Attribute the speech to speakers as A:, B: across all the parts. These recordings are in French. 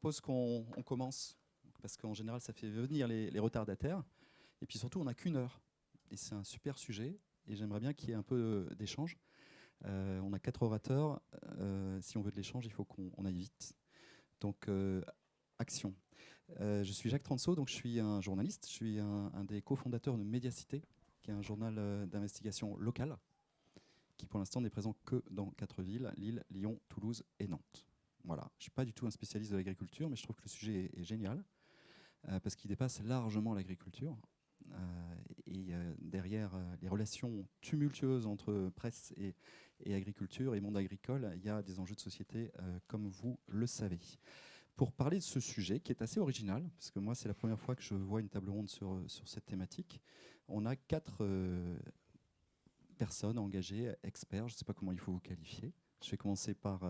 A: propose qu'on commence, parce qu'en général, ça fait venir les retardataires. Et puis surtout, on n'a qu'une heure. Et c'est un super sujet. Et j'aimerais bien qu'il y ait un peu d'échange. On a 4 orateurs. Si on veut de l'échange, il faut qu'on aille vite. Donc, action. Je suis Jacques Transo, donc je suis un journaliste. Je suis un des cofondateurs de Médiacité, qui est un journal d'investigation local, qui pour l'instant n'est présent que dans 4 villes, Lille, Lyon, Toulouse et Nantes. Voilà. Je ne suis pas du tout un spécialiste de l'agriculture, mais je trouve que le sujet est génial, parce qu'il dépasse largement l'agriculture. Derrière les relations tumultueuses entre presse et agriculture et monde agricole, il y a des enjeux de société, comme vous le savez. Pour parler de ce sujet, qui est assez original, parce que moi, c'est la première fois que je vois une table ronde sur cette thématique, on a 4 personnes engagées, experts, je ne sais pas comment il faut vous qualifier. Je vais commencer par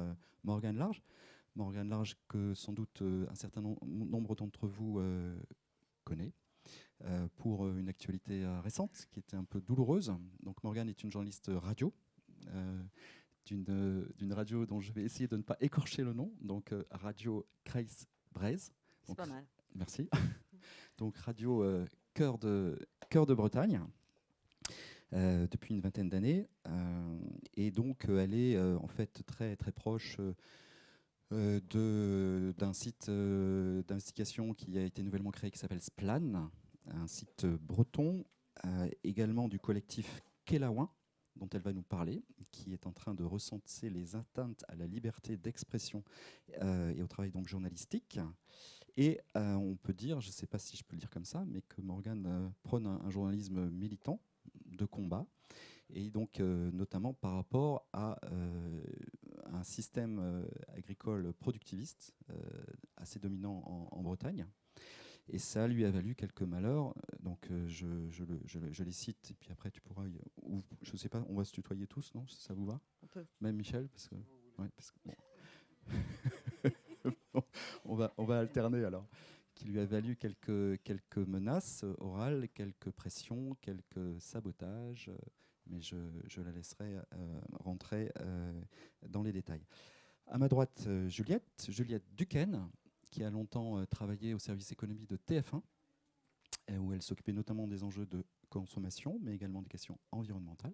A: Morgane Large. Morgane Large, que sans doute un certain nombre d'entre vous connaît, pour une actualité récente qui était un peu douloureuse. Donc Morgane est une journaliste radio, d'une radio dont je vais essayer de ne pas écorcher le nom, donc Radio Kreis Breizh.
B: C'est pas mal.
A: Merci. Donc radio cœur de Bretagne. Depuis une vingtaine d'années, et donc elle est en fait très très proche d'un site d'investigation qui a été nouvellement créé qui s'appelle Splan, un site breton, également du collectif Kelawin, dont elle va nous parler, qui est en train de recenser les atteintes à la liberté d'expression et au travail donc journalistique. Et on peut dire, je ne sais pas si je peux le dire comme ça, mais que Morgane prône un journalisme militant, de combat, et donc notamment par rapport à un système agricole productiviste assez dominant en Bretagne. Et ça lui a valu quelques malheurs. Donc je les cite, et puis après tu pourras... je ne sais pas, on va se tutoyer tous, non? Ça vous va?
B: On peut.
A: Même Michel, parce que... Ouais, parce que bon. on va alterner alors. Qui lui a valu quelques menaces orales, quelques pressions, quelques sabotages, mais je la laisserai rentrer dans les détails. À ma droite, Juliette Duquesne, qui a longtemps travaillé au service économie de TF1, où elle s'occupait notamment des enjeux de consommation, mais également des questions environnementales,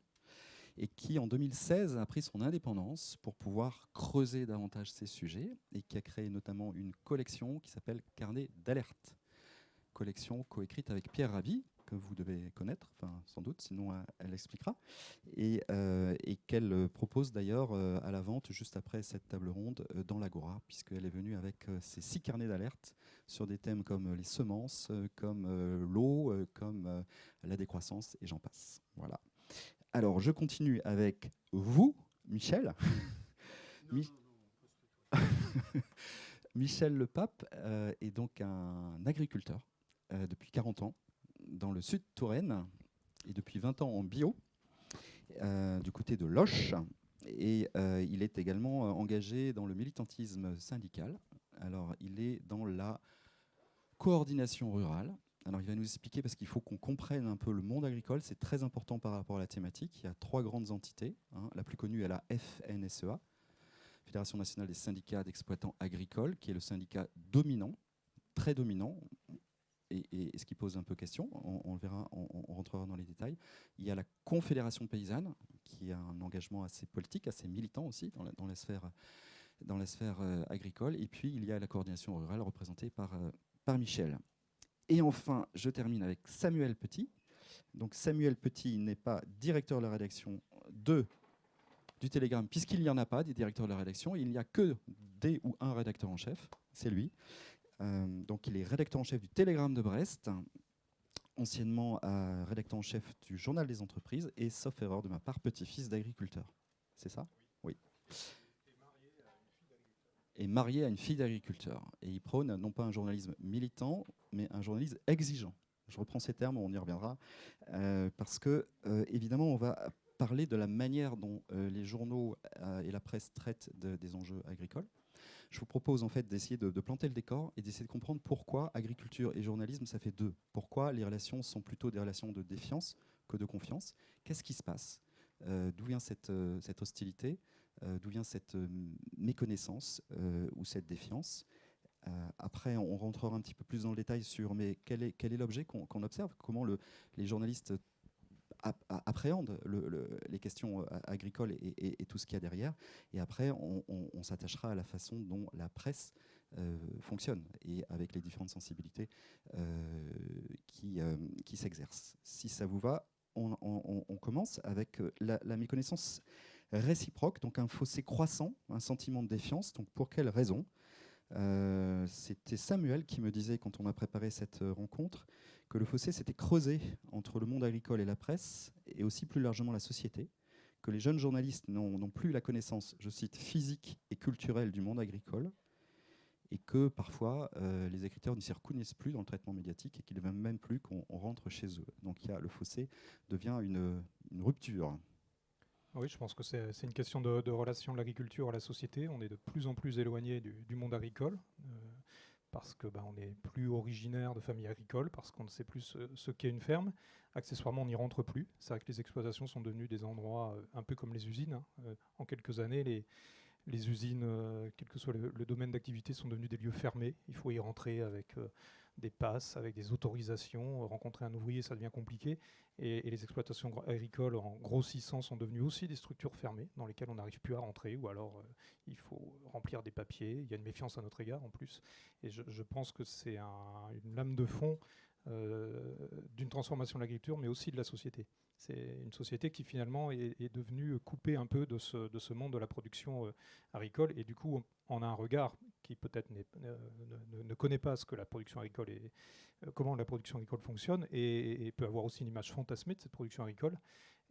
A: et qui en 2016 a pris son indépendance pour pouvoir creuser davantage ces sujets, et qui a créé notamment une collection qui s'appelle Carnet d'alerte, collection coécrite avec Pierre Rabhi, que vous devez connaître, enfin, sans doute, sinon elle expliquera, et qu'elle propose d'ailleurs à la vente juste après cette table ronde dans l'Agora, puisqu'elle est venue avec ses 6 carnets d'alerte sur des thèmes comme les semences, comme l'eau, comme la décroissance, et j'en passe. Voilà. Alors, je continue avec vous, Michel. Michel Lepape est donc un agriculteur depuis 40 ans dans le sud de Touraine et depuis 20 ans en bio du côté de Loches. Et il est également engagé dans le militantisme syndical. Alors, il est dans la coordination rurale. Alors, il va nous expliquer, parce qu'il faut qu'on comprenne un peu le monde agricole. C'est très important par rapport à la thématique. Il y a 3 grandes entités. La plus connue est la FNSEA, Fédération nationale des syndicats d'exploitants agricoles, qui est le syndicat dominant, très dominant, et ce qui pose un peu question, on le verra, on rentrera dans les détails. Il y a la Confédération paysanne, qui a un engagement assez politique, assez militant aussi dans la sphère agricole, et puis il y a la coordination rurale représentée par Michel. Et enfin, je termine avec Samuel Petit. Donc Samuel Petit n'est pas directeur de la rédaction du Télégramme, puisqu'il n'y en a pas des directeurs de la rédaction, il n'y a que des ou un rédacteur en chef, c'est lui. Donc il est rédacteur en chef du Télégramme de Brest, anciennement rédacteur en chef du Journal des entreprises, et sauf erreur de ma part, petit-fils d'agriculteur. C'est ça? Oui. Et marié à une fille d'agriculteur. Et il prône non pas un journalisme militant, mais un journalisme exigeant. Je reprends ces termes, on y reviendra, parce que, évidemment, on va parler de la manière dont les journaux et la presse traitent des enjeux agricoles. Je vous propose en fait d'essayer de planter le décor et d'essayer de comprendre pourquoi agriculture et journalisme, ça fait 2. Pourquoi les relations sont plutôt des relations de défiance que de confiance. Qu'est-ce qui se passe? D'où vient cette hostilité? D'où vient cette méconnaissance ou cette défiance? Après, on rentrera un petit peu plus dans le détail sur mais quel est l'objet qu'on observe, comment les journalistes appréhendent les questions agricoles et tout ce qu'il y a derrière. Et après, on s'attachera à la façon dont la presse fonctionne et avec les différentes sensibilités qui s'exercent. Si ça vous va, on commence avec la méconnaissance réciproque, donc un fossé croissant, un sentiment de défiance. Donc pour quelle raison? C'était Samuel qui me disait, quand on a préparé cette rencontre, que le fossé s'était creusé entre le monde agricole et la presse, et aussi plus largement la société, que les jeunes journalistes n'ont plus la connaissance, je cite, physique et culturelle du monde agricole, et que parfois les écriteurs ne s'y reconnaissent plus dans le traitement médiatique et qu'ils ne veulent même plus qu'on rentre chez eux. Donc le fossé devient une rupture.
B: Oui, je pense que c'est une question de relation de l'agriculture à la société. On est de plus en plus éloigné du monde agricole parce que on n'est plus originaire de famille agricole, parce qu'on ne sait plus ce qu'est une ferme. Accessoirement, on n'y rentre plus. C'est vrai que les exploitations sont devenues des endroits un peu comme les usines, hein. En quelques années, les usines, quel que soit le domaine d'activité, sont devenus des lieux fermés. Il faut y rentrer avec des passes, avec des autorisations. Rencontrer un ouvrier, ça devient compliqué. Et les exploitations agricoles, en grossissant, sont devenues aussi des structures fermées dans lesquelles on n'arrive plus à rentrer, ou alors il faut remplir des papiers. Il y a une méfiance à notre égard en plus. Et je pense que c'est une lame de fond d'une transformation de l'agriculture, mais aussi de la société. C'est une société qui finalement est devenue coupée un peu de ce monde de la production agricole, et du coup on a un regard qui peut-être ne connaît pas ce que la production agricole est, comment la production agricole fonctionne, et peut avoir aussi une image fantasmée de cette production agricole.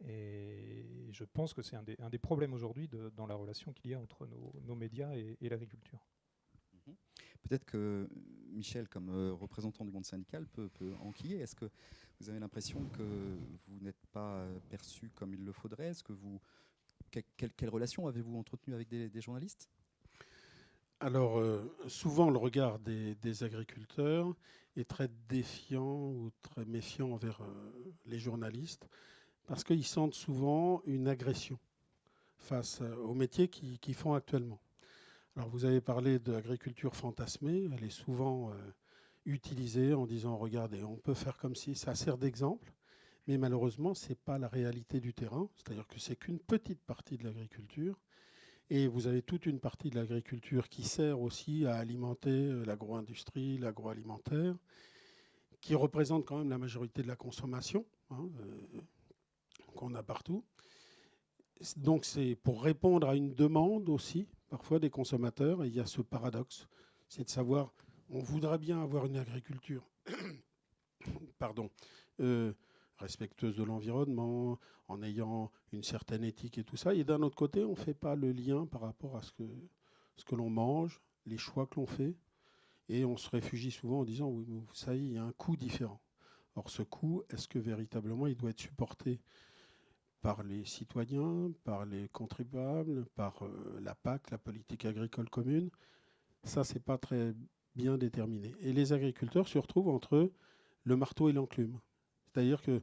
B: Et je pense que c'est un des problèmes aujourd'hui dans la relation qu'il y a entre nos médias et l'agriculture.
A: Peut-être que Michel, comme représentant du monde syndical, peut enquiller. Est-ce que vous avez l'impression que vous n'êtes pas perçu comme il le faudrait? Est-ce que quelle relation avez-vous entretenue avec des journalistes?
C: Alors, souvent, le regard des agriculteurs est très défiant ou très méfiant envers les journalistes, parce qu'ils sentent souvent une agression face au métier qu'ils font actuellement. Alors, vous avez parlé de l'agriculture fantasmée. Elle est souvent utilisée en disant, regardez, on peut faire comme si, ça sert d'exemple, mais malheureusement, ce n'est pas la réalité du terrain. C'est-à-dire que c'est qu'une petite partie de l'agriculture. Et vous avez toute une partie de l'agriculture qui sert aussi à alimenter l'agro-industrie, l'agroalimentaire, qui représente quand même la majorité de la consommation, hein, qu'on a partout. Donc c'est pour répondre à une demande aussi, parfois des consommateurs, et il y a ce paradoxe, c'est de savoir, on voudrait bien avoir une agriculture pardon, respectueuse de l'environnement, en ayant une certaine éthique et tout ça. Et d'un autre côté, on ne fait pas le lien par rapport à ce que l'on mange, les choix que l'on fait. Et on se réfugie souvent en disant, oui, mais vous savez, il y a un coût différent. Or, ce coût, est-ce que véritablement il doit être supporté par les citoyens, par les contribuables, par la PAC, la politique agricole commune? Ça, c'est pas très bien déterminé. Et les agriculteurs se retrouvent entre le marteau et l'enclume. C'est-à-dire que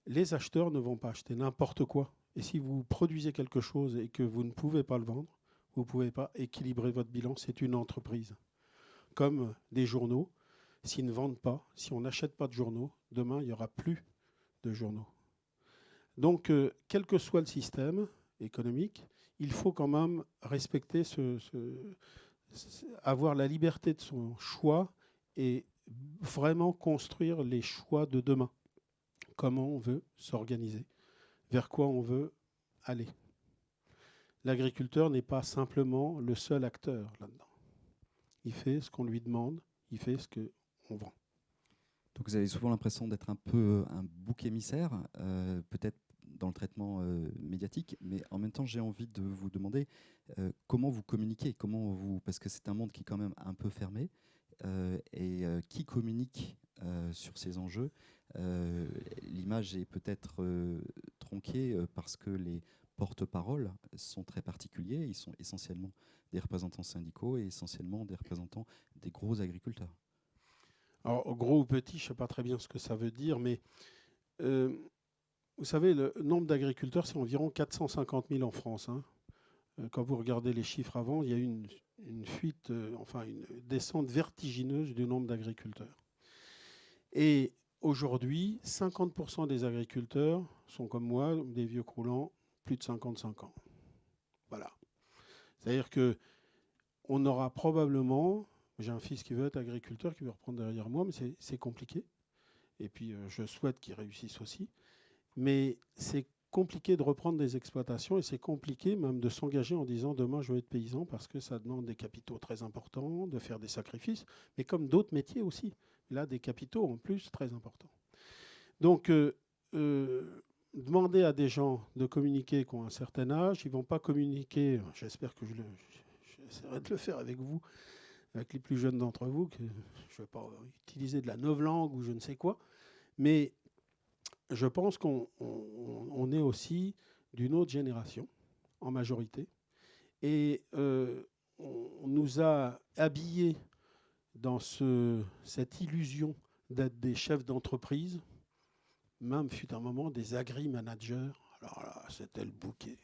C: les acheteurs ne vont pas acheter n'importe quoi. Et si vous produisez quelque chose et que vous ne pouvez pas le vendre, vous ne pouvez pas équilibrer votre bilan. C'est une entreprise. Comme des journaux, s'ils ne vendent pas, si on n'achète pas de journaux, demain, il n'y aura plus de journaux. Donc, quel que soit le système économique, il faut quand même respecter avoir la liberté de son choix et vraiment construire les choix de demain. Comment on veut s'organiser, vers quoi on veut aller. L'agriculteur n'est pas simplement le seul acteur là-dedans. Il fait ce qu'on lui demande, il fait ce qu'on vend.
A: Donc vous avez souvent l'impression d'être un peu un bouc émissaire, peut-être dans le traitement médiatique, mais en même temps j'ai envie de vous demander comment vous communiquez, parce que c'est un monde qui est quand même un peu fermé, et qui communique sur ces enjeux. L'image est peut-être tronquée parce que les porte-paroles sont très particuliers, ils sont essentiellement des représentants syndicaux et essentiellement des représentants des gros agriculteurs.
C: Alors, gros ou petit, je ne sais pas très bien ce que ça veut dire, mais vous savez, le nombre d'agriculteurs, c'est environ 450 000 en France. Hein. quand vous regardez les chiffres avant, il y a eu une fuite, enfin une descente vertigineuse du nombre d'agriculteurs. Et aujourd'hui, 50% des agriculteurs sont comme moi, des vieux croulants, plus de 55 ans. Voilà. C'est-à-dire que on aura probablement, j'ai un fils qui veut être agriculteur, qui veut reprendre derrière moi, mais c'est compliqué. Et puis je souhaite qu'il réussisse aussi. Mais c'est compliqué de reprendre des exploitations et c'est compliqué même de s'engager en disant demain je veux être paysan parce que ça demande des capitaux très importants, de faire des sacrifices, mais comme d'autres métiers aussi. Là, des capitaux en plus très importants. Donc, demander à des gens de communiquer qui ont un certain âge, ils ne vont pas communiquer, j'espère que j'essaierai de le faire avec vous, avec les plus jeunes d'entre vous, que je ne vais pas utiliser de la novlangue ou je ne sais quoi, mais je pense qu'on est aussi d'une autre génération, en majorité, et on nous a habillés dans cette illusion d'être des chefs d'entreprise, même fut un moment des agri-managers. Alors là, c'était le bouquet.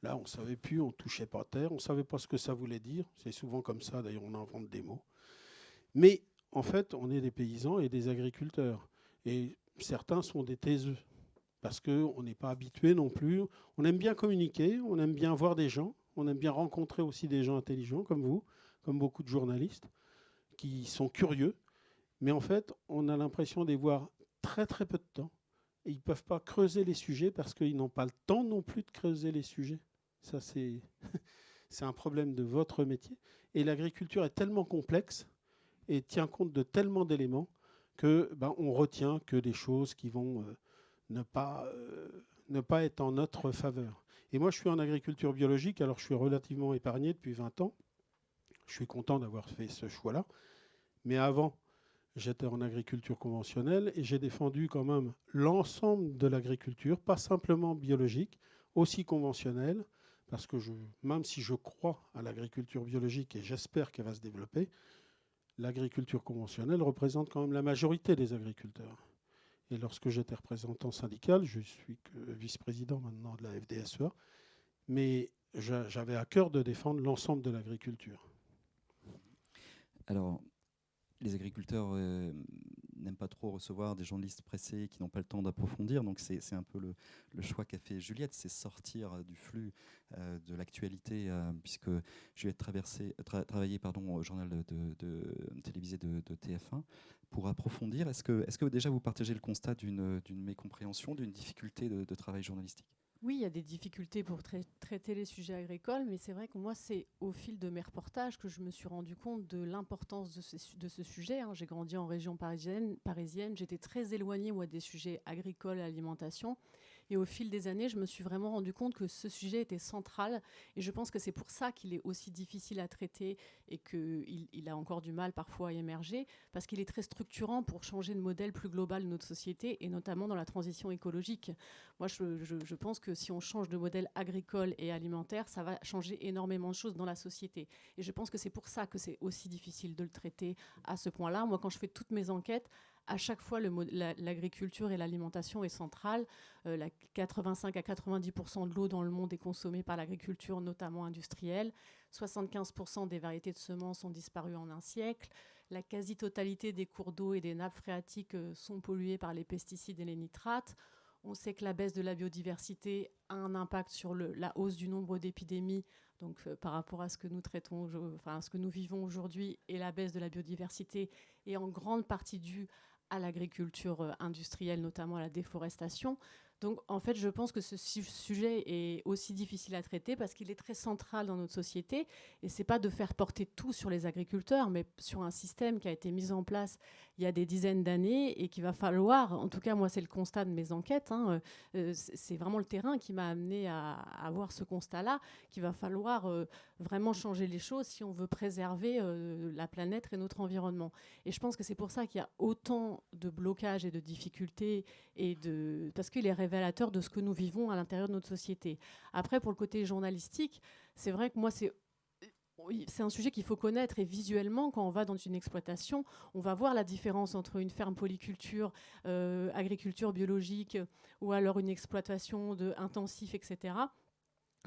C: Là, on ne savait plus, on ne touchait pas terre, on ne savait pas ce que ça voulait dire. C'est souvent comme ça, d'ailleurs, on invente des mots. Mais en fait, on est des paysans et des agriculteurs. Et certains sont des taiseux, parce qu'on n'est pas habitué non plus. On aime bien communiquer, on aime bien voir des gens, on aime bien rencontrer aussi des gens intelligents comme vous, comme beaucoup de journalistes, qui sont curieux. Mais en fait, on a l'impression de les voir très très peu de temps. Et ils ne peuvent pas creuser les sujets parce qu'ils n'ont pas le temps non plus de creuser les sujets. Ça, c'est un problème de votre métier. Et l'agriculture est tellement complexe et tient compte de tellement d'éléments que on retient que des choses qui vont ne pas être en notre faveur. Et moi, je suis en agriculture biologique, alors je suis relativement épargné depuis 20 ans. Je suis content d'avoir fait ce choix-là. Mais avant, j'étais en agriculture conventionnelle et j'ai défendu quand même l'ensemble de l'agriculture, pas simplement biologique, aussi conventionnelle, parce que même si je crois à l'agriculture biologique et j'espère qu'elle va se développer, l'agriculture conventionnelle représente quand même la majorité des agriculteurs. Et lorsque j'étais représentant syndical, je suis que vice-président maintenant de la FDSEA, mais j'avais à cœur de défendre l'ensemble de l'agriculture.
A: Alors, les agriculteurs n'aiment pas trop recevoir des journalistes pressés qui n'ont pas le temps d'approfondir. Donc c'est un peu le choix qu'a fait Juliette, c'est sortir du flux de l'actualité, puisque Juliette travaillait au journal télévisé de TF1 pour approfondir. Est-ce que déjà vous partagez le constat d'une mécompréhension, d'une difficulté de travail journalistique ?
D: Oui, il y a des difficultés pour traiter les sujets agricoles, mais c'est vrai que moi, c'est au fil de mes reportages que je me suis rendu compte de l'importance de ce sujet. J'ai grandi en région parisienne, j'étais très éloignée moi, des sujets agricoles et alimentation. Et au fil des années, je me suis vraiment rendu compte que ce sujet était central. Et je pense que c'est pour ça qu'il est aussi difficile à traiter et qu'il a encore du mal parfois à émerger, parce qu'il est très structurant pour changer de modèle plus global de notre société, et notamment dans la transition écologique. Moi, je pense que si on change de modèle agricole et alimentaire, ça va changer énormément de choses dans la société. Et je pense que c'est pour ça que c'est aussi difficile de le traiter à ce point-là. Moi, quand je fais toutes mes enquêtes, à chaque fois, l'agriculture et l'alimentation est centrale. 85 à 90% de l'eau dans le monde est consommée par l'agriculture, notamment industrielle. 75% des variétés de semences ont disparu en un siècle. La quasi-totalité des cours d'eau et des nappes phréatiques sont polluées par les pesticides et les nitrates. On sait que la baisse de la biodiversité a un impact sur la hausse du nombre d'épidémies, donc par rapport à ce que nous traitons, ce que nous vivons aujourd'hui, et la baisse de la biodiversité est en grande partie due à l'agriculture industrielle, notamment à la déforestation. Donc, en fait, je pense que ce sujet est aussi difficile à traiter parce qu'il est très central dans notre société. Et ce n'est pas de faire porter tout sur les agriculteurs, mais sur un système qui a été mis en place il y a des dizaines d'années et qu'il va falloir, en tout cas, moi, c'est le constat de mes enquêtes, c'est vraiment le terrain qui m'a amené à avoir ce constat-là, qu'il va falloir vraiment changer les choses si on veut préserver la planète et notre environnement. Et je pense que c'est pour ça qu'il y a autant de blocages et de difficultés, parce qu'il est révélateur de ce que nous vivons à l'intérieur de notre société. Après, pour le côté journalistique, c'est vrai que moi, c'est un sujet qu'il faut connaître, et visuellement, quand on va dans une exploitation, on va voir la différence entre une ferme polyculture, agriculture biologique, ou alors une exploitation intensif, etc.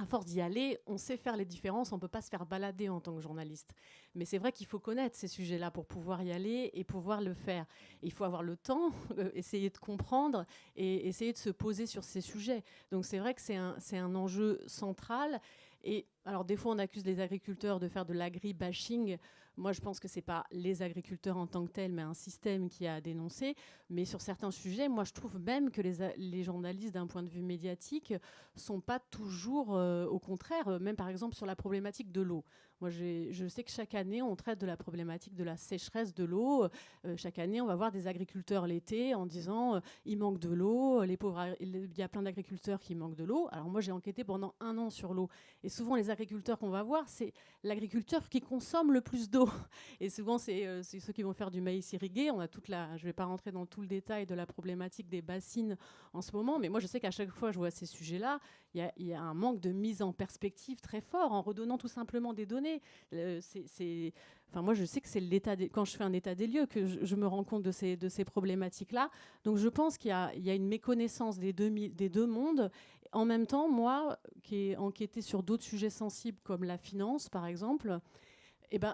D: à force d'y aller, on sait faire les différences, on ne peut pas se faire balader en tant que journaliste. Mais c'est vrai qu'il faut connaître ces sujets-là pour pouvoir y aller et pouvoir le faire. Et il faut avoir le temps, essayer de comprendre et essayer de se poser sur ces sujets. Donc c'est vrai que c'est un enjeu central. Et alors des fois on accuse les agriculteurs de faire de l'agri-bashing. Moi je pense que ce n'est pas les agriculteurs en tant que tels, mais un système qui a à dénoncer. Mais sur certains sujets, moi je trouve même que les journalistes d'un point de vue médiatique sont pas toujours, au contraire, même par exemple sur la problématique de l'eau. Moi, je sais que chaque année, on traite de la problématique de la sécheresse de l'eau. Chaque année, on va voir des agriculteurs l'été en disant il manque de l'eau, il y a plein d'agriculteurs qui manquent de l'eau. Alors moi, j'ai enquêté pendant 1 an sur l'eau. Et souvent, les agriculteurs qu'on va voir, c'est l'agriculteur qui consomme le plus d'eau. Et souvent, c'est ceux qui vont faire du maïs irrigué. On a je ne vais pas rentrer dans tout le détail de la problématique des bassines en ce moment, mais moi, je sais qu'à chaque fois, je vois ces sujets-là, il y a un manque de mise en perspective très fort en redonnant tout simplement des données. Enfin, moi, je sais que c'est quand je fais un état des lieux que je me rends compte de ces problématiques-là. Donc, je pense qu'il y a une méconnaissance des deux mondes. En même temps, moi, qui ai enquêté sur d'autres sujets sensibles comme la finance, par exemple,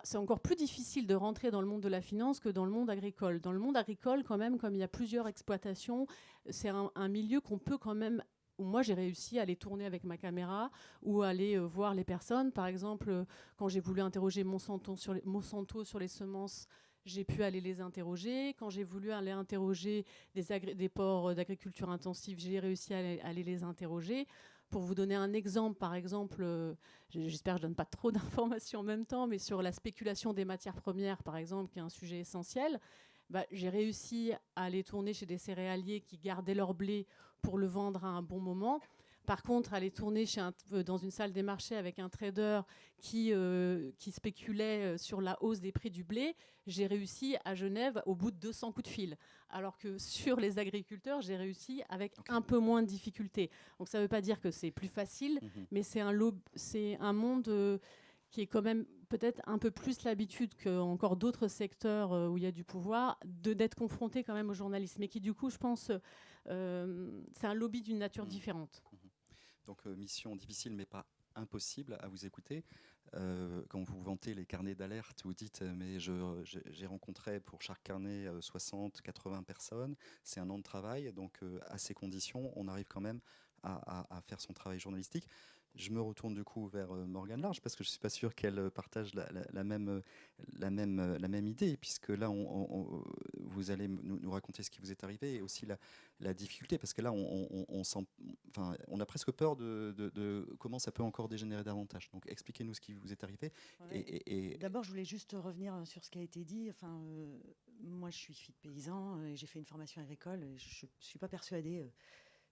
D: c'est encore plus difficile de rentrer dans le monde de la finance que dans le monde agricole. Dans le monde agricole, quand même, comme il y a plusieurs exploitations, c'est un milieu qu'on peut quand même, où moi j'ai réussi à aller tourner avec ma caméra ou aller voir les personnes. Par exemple, quand j'ai voulu interroger Monsanto sur les semences, j'ai pu aller les interroger. Quand j'ai voulu aller interroger des ports d'agriculture intensive, j'ai réussi à aller les interroger. Pour vous donner un exemple, par exemple, j'espère que je ne donne pas trop d'informations en même temps, mais sur la spéculation des matières premières, par exemple, qui est un sujet essentiel, j'ai réussi à aller tourner chez des céréaliers qui gardaient leur blé pour le vendre à un bon moment. Par contre, aller tourner dans une salle des marchés avec un trader qui spéculait sur la hausse des prix du blé, j'ai réussi à Genève au bout de 200 coups de fil. Alors que sur les agriculteurs, j'ai réussi avec un peu moins de difficultés. Donc ça ne veut pas dire que c'est plus facile, mais c'est un monde qui est quand même peut-être un peu plus l'habitude qu'encore d'autres secteurs où il y a du pouvoir, d'être confronté quand même aux journalistes. Mais qui du coup, je pense, c'est un lobby d'une nature différente.
A: Donc mission difficile mais pas impossible à vous écouter. Quand vous vantez les carnets d'alerte, vous dites mais j'ai rencontré pour chaque carnet 60, 80 personnes, c'est un an de travail, donc à ces conditions, on arrive quand même à faire son travail journalistique. Je me retourne du coup vers Morgane Large parce que je ne suis pas sûr qu'elle partage la même idée, puisque là, vous allez nous raconter ce qui vous est arrivé et aussi la difficulté, parce que là, on a presque peur de comment ça peut encore dégénérer davantage. Donc, expliquez-nous ce qui vous est arrivé.
E: Ouais. D'abord, je voulais juste revenir sur ce qui a été dit. Moi, je suis fille de paysan et j'ai fait une formation agricole. Et je ne suis pas persuadée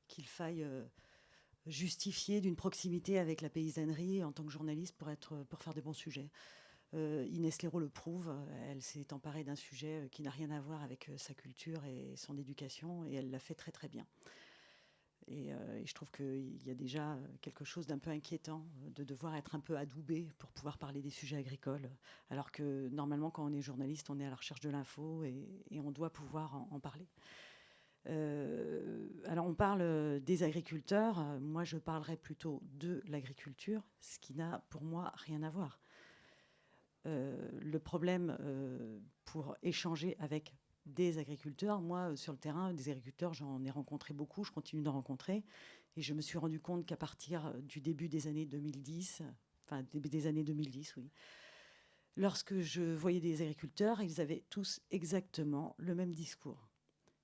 E: qu'il faille justifier d'une proximité avec la paysannerie en tant que journaliste pour faire de bons sujets. Inès Léraud le prouve, elle s'est emparée d'un sujet qui n'a rien à voir avec sa culture et son éducation, et elle l'a fait très très bien. Et je trouve qu'il y a déjà quelque chose d'un peu inquiétant de devoir être un peu adoubé pour pouvoir parler des sujets agricoles, alors que normalement quand on est journaliste, on est à la recherche de l'info et on doit pouvoir en parler. Alors on parle des agriculteurs, moi je parlerais plutôt de l'agriculture, ce qui n'a pour moi rien à voir. Le problème pour échanger avec des agriculteurs, moi sur le terrain, des agriculteurs, j'en ai rencontré beaucoup, je continue d'en rencontrer, et je me suis rendu compte qu'à partir du début des années 2010, oui, lorsque je voyais des agriculteurs, ils avaient tous exactement le même discours.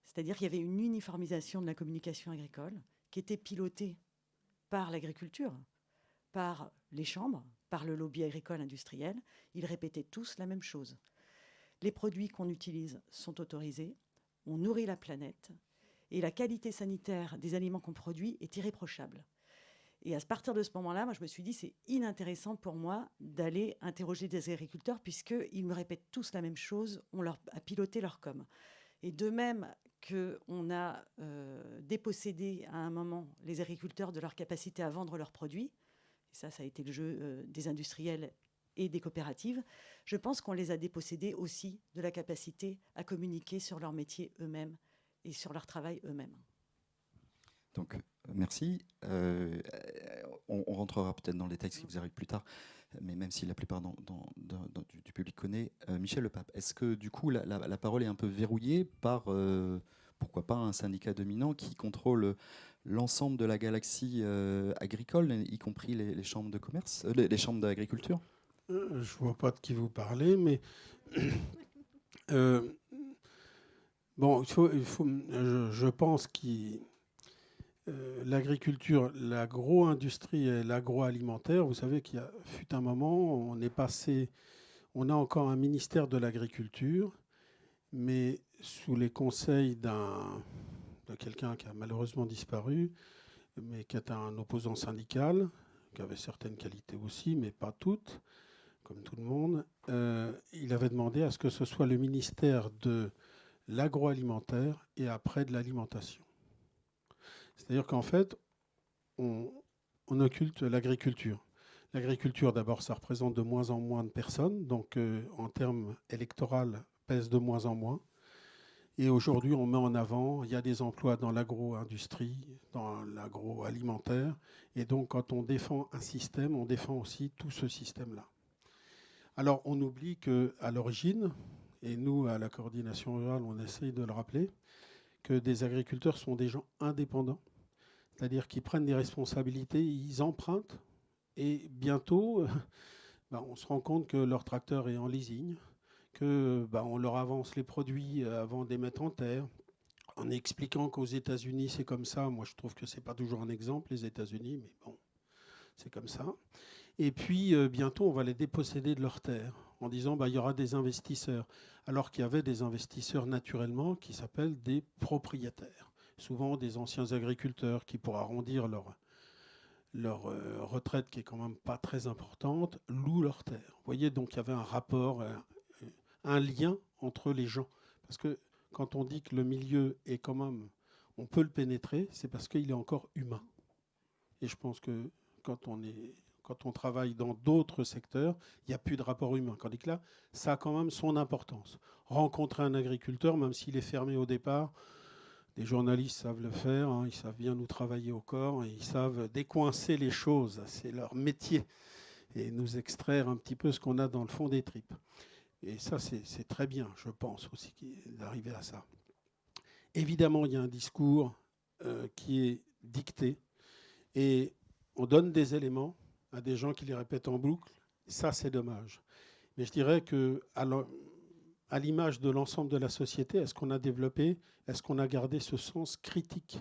E: C'est-à-dire qu'il y avait une uniformisation de la communication agricole qui était pilotée par l'agriculture, par les chambres, par le lobby agricole industriel. Ils répétaient tous la même chose. Les produits qu'on utilise sont autorisés, on nourrit la planète et la qualité sanitaire des aliments qu'on produit est irréprochable. Et à partir de ce moment-là, moi, je me suis dit c'est inintéressant pour moi d'aller interroger des agriculteurs puisqu'ils me répètent tous la même chose, on leur a piloté leur com. Et de même qu'on a dépossédé à un moment les agriculteurs de leur capacité à vendre leurs produits, et ça a été le jeu des industriels et des coopératives, je pense qu'on les a dépossédés aussi de la capacité à communiquer sur leur métier eux-mêmes et sur leur travail eux-mêmes.
A: Donc, merci. On rentrera peut-être dans les textes qui vous arrivent plus tard, mais même si la plupart du public connaît. Michel Lepape, est-ce que du coup la parole est un peu verrouillée par, pourquoi pas, un syndicat dominant qui contrôle l'ensemble de la galaxie agricole, y compris les chambres de commerce, les chambres d'agriculture?
C: Je ne vois pas de qui vous parlez, mais bon, je pense que l'agriculture, l'agro-industrie et l'agroalimentaire, vous savez qu'il fut un moment, on a encore un ministère de l'agriculture, mais sous les conseils de quelqu'un qui a malheureusement disparu, mais qui est un opposant syndical, qui avait certaines qualités aussi, mais pas toutes, comme tout le monde. Il avait demandé à ce que ce soit le ministère de l'agroalimentaire et après de l'alimentation. C'est-à-dire qu'en fait, on occulte l'agriculture. L'agriculture, d'abord, ça représente de moins en moins de personnes, donc en termes électoraux, pèse de moins en moins. Et aujourd'hui, on met en avant, il y a des emplois dans l'agro-industrie, dans l'agroalimentaire. Et donc, quand on défend un système, on défend aussi tout ce système-là. Alors, on oublie qu'à l'origine, et nous, à la coordination rurale, on essaye de le rappeler, que des agriculteurs sont des gens indépendants, c'est-à-dire qu'ils prennent des responsabilités, ils empruntent, et bientôt, on se rend compte que leur tracteur est en leasing, qu'on leur avance les produits avant de les mettre en terre, en expliquant qu'aux États-Unis, c'est comme ça. Moi, je trouve que ce n'est pas toujours un exemple, les États-Unis, mais bon, c'est comme ça. Et puis, bientôt, on va les déposséder de leurs terres, en disant il y aura des investisseurs. Alors qu'il y avait des investisseurs naturellement qui s'appellent des propriétaires. Souvent des anciens agriculteurs qui, pour arrondir leur retraite, qui est quand même pas très importante, louent leurs terres. Vous voyez, donc il y avait un rapport, un lien entre les gens. Parce que quand on dit que le milieu est quand même, on peut le pénétrer, c'est parce qu'il est encore humain. Et je pense que quand on travaille dans d'autres secteurs, il n'y a plus de rapport humain. Tandis que là, ça a quand même son importance. Rencontrer un agriculteur, même s'il est fermé au départ, les journalistes savent le faire, ils savent bien nous travailler au corps, et ils savent décoincer les choses, c'est leur métier, et nous extraire un petit peu ce qu'on a dans le fond des tripes. Et ça, c'est très bien, je pense aussi, d'arriver à ça. Évidemment, il y a un discours qui est dicté, et on donne des éléments à des gens qui les répètent en boucle. Ça, c'est dommage. Mais je dirais qu'à l'image de l'ensemble de la société, est-ce qu'on a développé, est-ce qu'on a gardé ce sens critique?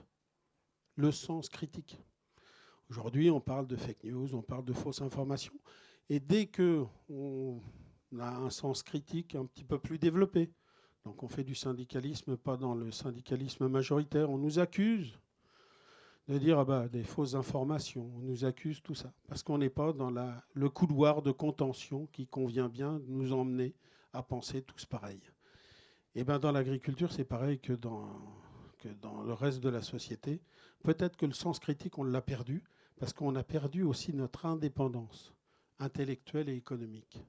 C: Le sens critique. Aujourd'hui, on parle de fake news, on parle de fausses informations. Et dès qu'on a un sens critique un petit peu plus développé, donc on fait du syndicalisme, pas dans le syndicalisme majoritaire, on nous accuse de dire des fausses informations, on nous accuse tout ça, parce qu'on n'est pas dans le couloir de contention qui convient bien de nous emmener à penser tous pareil. Et dans l'agriculture, c'est pareil que dans le reste de la société. Peut-être que le sens critique, on l'a perdu, parce qu'on a perdu aussi notre indépendance intellectuelle et économique.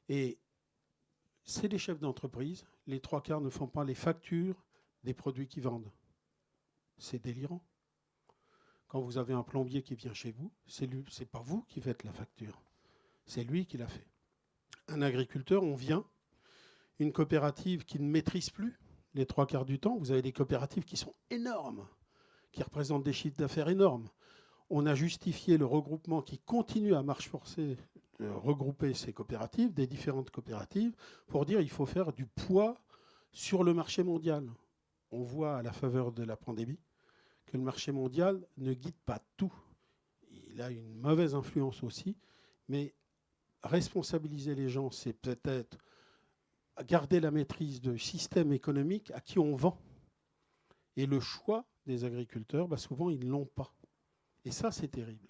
C: Et c'est les chefs d'entreprise, les 3/4 ne font pas les factures des produits qu'ils vendent. C'est délirant. Quand vous avez un plombier qui vient chez vous, c'est pas vous qui faites la facture, c'est lui qui l'a fait. Un agriculteur, on vient, une coopérative qui ne maîtrise plus les 3/4 du temps, vous avez des coopératives qui sont énormes, qui représentent des chiffres d'affaires énormes. On a justifié le regroupement qui continue à marche forcée de regrouper ces coopératives, des différentes coopératives, pour dire qu'il faut faire du poids sur le marché mondial. On voit à la faveur de la pandémie que le marché mondial ne guide pas tout. Il a une mauvaise influence aussi, mais responsabiliser les gens, c'est peut-être garder la maîtrise du système économique à qui on vend. Et le choix des agriculteurs, souvent, ils ne l'ont pas. Et ça, c'est terrible.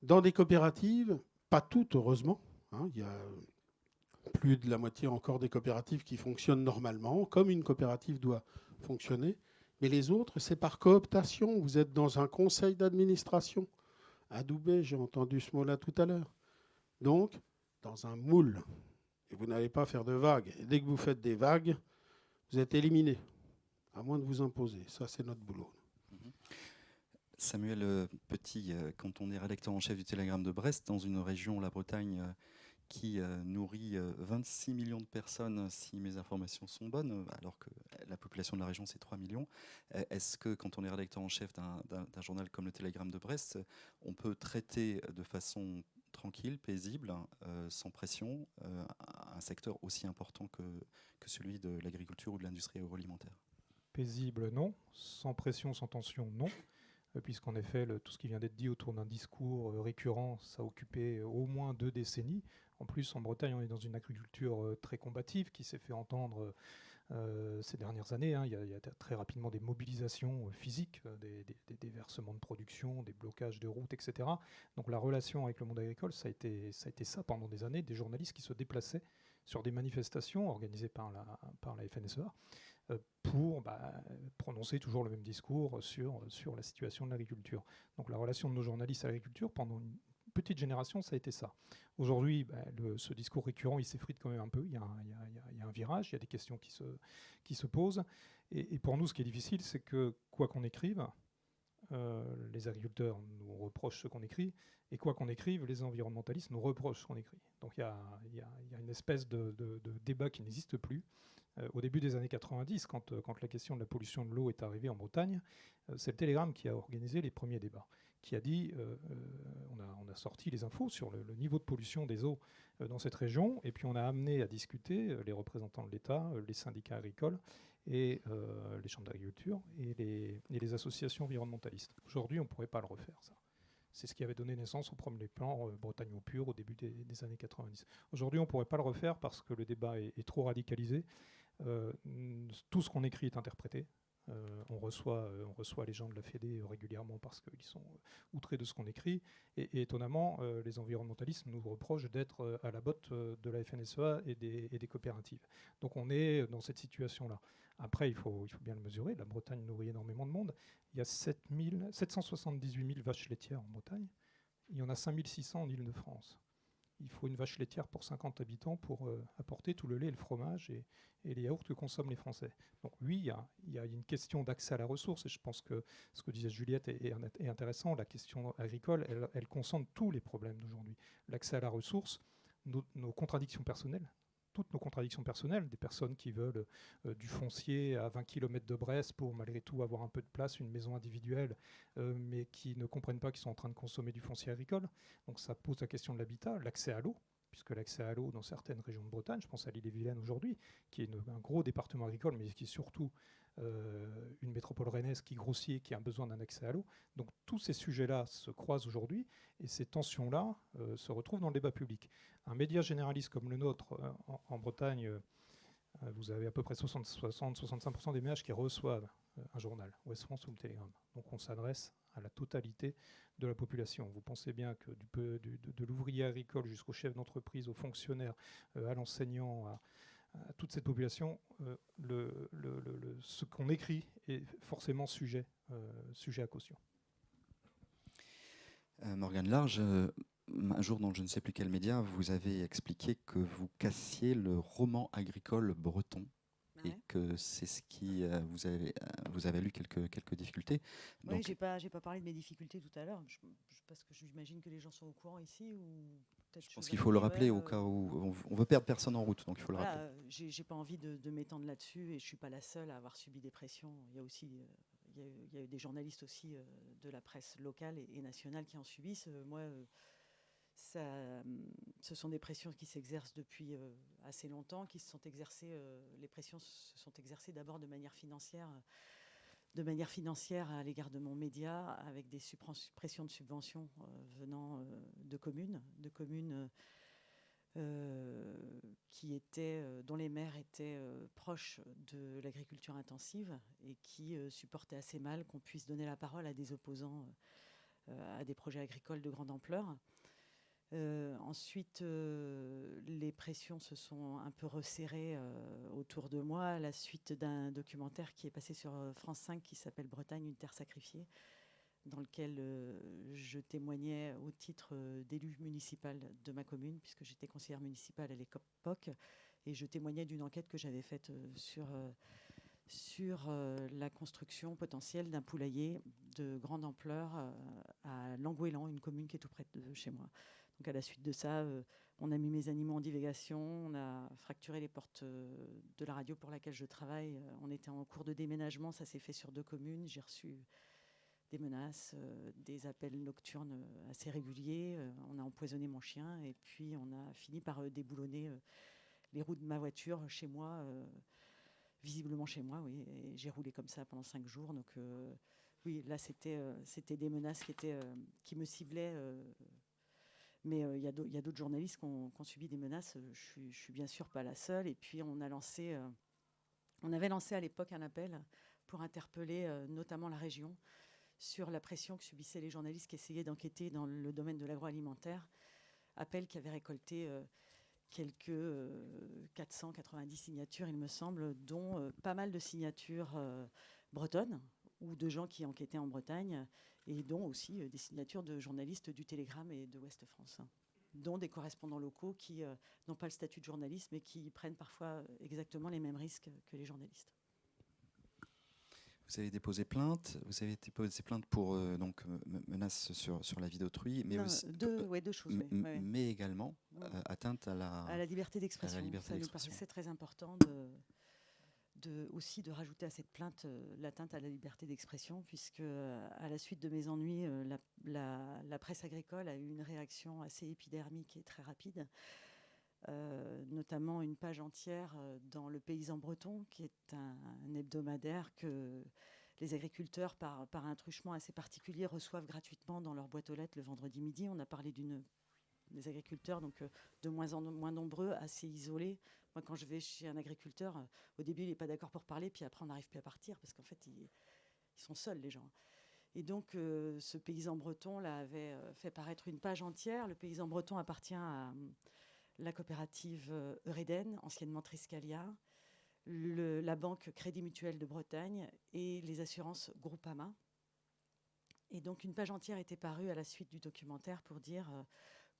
C: Dans des coopératives, pas toutes, heureusement, il y a plus de la moitié encore des coopératives qui fonctionnent normalement, comme une coopérative doit fonctionner. Mais les autres, c'est par cooptation. Vous êtes dans un conseil d'administration. Adoubé, j'ai entendu ce mot-là tout à l'heure. Donc, dans un moule. Et vous n'allez pas faire de vagues. Et dès que vous faites des vagues, vous êtes éliminé. À moins de vous imposer. Ça, c'est notre boulot.
A: Samuel Petit, quand on est rédacteur en chef du Télégramme de Brest, dans une région, la Bretagne, qui nourrit 26 millions de personnes, si mes informations sont bonnes, alors que la population de la région, c'est 3 millions. Est-ce que, quand on est rédacteur en chef d'un journal comme le Télégramme de Brest, on peut traiter de façon tranquille, paisible, sans pression, un secteur aussi important que celui de l'agriculture ou de l'industrie agroalimentaire?
B: Paisible, non. Sans pression, sans tension, non. Puisqu'en effet, tout ce qui vient d'être dit autour d'un discours récurrent, ça a occupé au moins 2 décennies. En plus, en Bretagne, on est dans une agriculture très combative qui s'est fait entendre ces dernières années. Il y a très rapidement des mobilisations physiques, des versements de production, des blocages de routes, etc. Donc la relation avec le monde agricole, ça a été ça pendant des années, des journalistes qui se déplaçaient sur des manifestations organisées par la FNSEA pour prononcer toujours le même discours sur la situation de l'agriculture. Donc la relation de nos journalistes à l'agriculture, pendant une petite génération, ça a été ça. Aujourd'hui, ce discours récurrent, il s'effrite quand même un peu. Il y a un virage, il y a des questions qui se posent. Et pour nous, ce qui est difficile, c'est que quoi qu'on écrive, les agriculteurs nous reprochent ce qu'on écrit, et quoi qu'on écrive, les environnementalistes nous reprochent ce qu'on écrit. Donc il y a une espèce de débat qui n'existe plus. Au début des années 90, quand la question de la pollution de l'eau est arrivée en Bretagne, c'est le Télégramme qui a organisé les premiers débats, qui a dit, on a sorti les infos sur le niveau de pollution des eaux dans cette région, et puis on a amené à discuter les représentants de l'État, les syndicats agricoles, et les chambres d'agriculture, et les associations environnementalistes. Aujourd'hui, on ne pourrait pas le refaire, ça. C'est ce qui avait donné naissance au premier plan Bretagne au pur au début des années 90. Aujourd'hui, on ne pourrait pas le refaire parce que le débat est trop radicalisé. Tout ce qu'on écrit est interprété. On reçoit les gens de la Fédé régulièrement parce qu'ils sont outrés de ce qu'on écrit. Et étonnamment, les environnementalistes nous reprochent d'être à la botte de la FNSEA et des coopératives. Donc on est dans cette situation-là. Après, il faut bien le mesurer. La Bretagne nourrit énormément de monde. Il y a 778 000 vaches laitières en Bretagne. Il y en a 5 600 en Île-de-France. Il faut une vache laitière pour 50 habitants pour apporter tout le lait et le fromage et les yaourts que consomment les Français. Donc oui, il y a une question d'accès à la ressource, et je pense que ce que disait Juliette est intéressant. La question agricole, elle concentre tous les problèmes d'aujourd'hui. L'accès à la ressource, nos contradictions personnelles, toutes nos contradictions personnelles, des personnes qui veulent du foncier à 20 km de Brest pour malgré tout avoir un peu de place, une maison individuelle, mais qui ne comprennent pas qu'ils sont en train de consommer du foncier agricole. Donc ça pose la question de l'habitat, l'accès à l'eau, puisque l'accès à l'eau dans certaines régions de Bretagne, je pense à l'Ille-et-Vilaine aujourd'hui, qui est un gros département agricole, mais qui est surtout une métropole rennaise qui grossit et qui a besoin d'un accès à l'eau. Donc tous ces sujets-là se croisent aujourd'hui, et ces tensions-là se retrouvent dans le débat public. Un média généraliste comme le nôtre en Bretagne, vous avez à peu près 60-65% des ménages qui reçoivent un journal, Ouest France ou le Télégramme. Donc on s'adresse à la totalité de la population. Vous pensez bien que de l'ouvrier agricole jusqu'au chef d'entreprise, au fonctionnaire, à l'enseignant, à toute cette population, ce qu'on écrit est forcément sujet à caution.
A: Morgane Large, un jour dans je ne sais plus quel média, vous avez expliqué que vous cassiez le roman agricole breton.
E: Ouais.
A: Et que c'est ce qui vous avez eu quelques difficultés.
E: Oui,
A: Donc,
E: j'ai pas parlé de mes difficultés tout à l'heure, parce que j'imagine que les gens sont au courant ici. Ou peut-être
A: je pense qu'il faut le rappeler au cas où on veut perdre personne en route, donc il faut le rappeler.
E: J'ai pas envie de m'étendre là-dessus, et je suis pas la seule à avoir subi des pressions. Il y a aussi il y a eu des journalistes aussi de la presse locale et nationale qui en subissent. Moi, ce sont des pressions qui s'exercent depuis assez longtemps, qui se sont exercées. Les pressions se sont exercées d'abord de manière financière à l'égard de mon média, avec des suppressions de subventions venant de communes dont les maires étaient proches de l'agriculture intensive et qui supportaient assez mal qu'on puisse donner la parole à des opposants à des projets agricoles de grande ampleur. Ensuite, les pressions se sont un peu resserrées autour de moi à la suite d'un documentaire qui est passé sur France 5 qui s'appelle Bretagne, une terre sacrifiée, dans lequel je témoignais au titre d'élu municipal de ma commune, puisque j'étais conseillère municipale à l'époque, et je témoignais d'une enquête que j'avais faite sur la construction potentielle d'un poulailler de grande ampleur à Langouélan, une commune qui est tout près de chez moi. Donc à la suite de ça, on a mis mes animaux en divagation, on a fracturé les portes de la radio pour laquelle je travaille. On était en cours de déménagement, ça s'est fait sur 2 communes. J'ai reçu des menaces, des appels nocturnes assez réguliers. On a empoisonné mon chien et puis on a fini par déboulonner les roues de ma voiture chez moi, visiblement chez moi, oui. Et j'ai roulé comme ça pendant 5 jours. Donc oui, là c'était des menaces qui me ciblaient. Mais il y a d'autres journalistes qui ont subi des menaces. Je suis bien sûr pas la seule. Et puis on avait lancé à l'époque un appel pour interpeller notamment la région sur la pression que subissaient les journalistes qui essayaient d'enquêter dans le domaine de l'agroalimentaire. Appel qui avait récolté quelques 490 signatures, il me semble, dont pas mal de signatures bretonnes ou de gens qui enquêtaient en Bretagne, et dont aussi des signatures de journalistes du Télégramme et de Ouest France, dont des correspondants locaux qui n'ont pas le statut de journaliste, mais qui prennent parfois exactement les mêmes risques que les journalistes.
A: Vous avez déposé plainte. Vous avez déposé plainte pour menaces sur la vie d'autrui, mais
E: non,
A: aussi
E: deux choses.
A: mais également atteinte à la
E: liberté d'expression. Ça nous paraissait très important aussi de rajouter à cette plainte l'atteinte à la liberté d'expression, puisque à la suite de mes ennuis, la presse agricole a eu une réaction assez épidermique et très rapide. Notamment une page entière dans Le Paysan breton, qui est un hebdomadaire que les agriculteurs, par un truchement assez particulier, reçoivent gratuitement dans leur boîte aux lettres le vendredi midi. On a parlé des agriculteurs donc de moins en moins nombreux, assez isolés. Moi, quand je vais chez un agriculteur, au début, il n'est pas d'accord pour parler, puis après, on n'arrive plus à partir, parce qu'en fait, ils sont seuls, les gens. Et donc, ce Paysan breton là, avait fait paraître une page entière. Le Paysan breton appartient à la coopérative Eureden, anciennement Triscalia, la banque Crédit Mutuel de Bretagne et les assurances Groupama. Et donc une page entière était parue à la suite du documentaire pour dire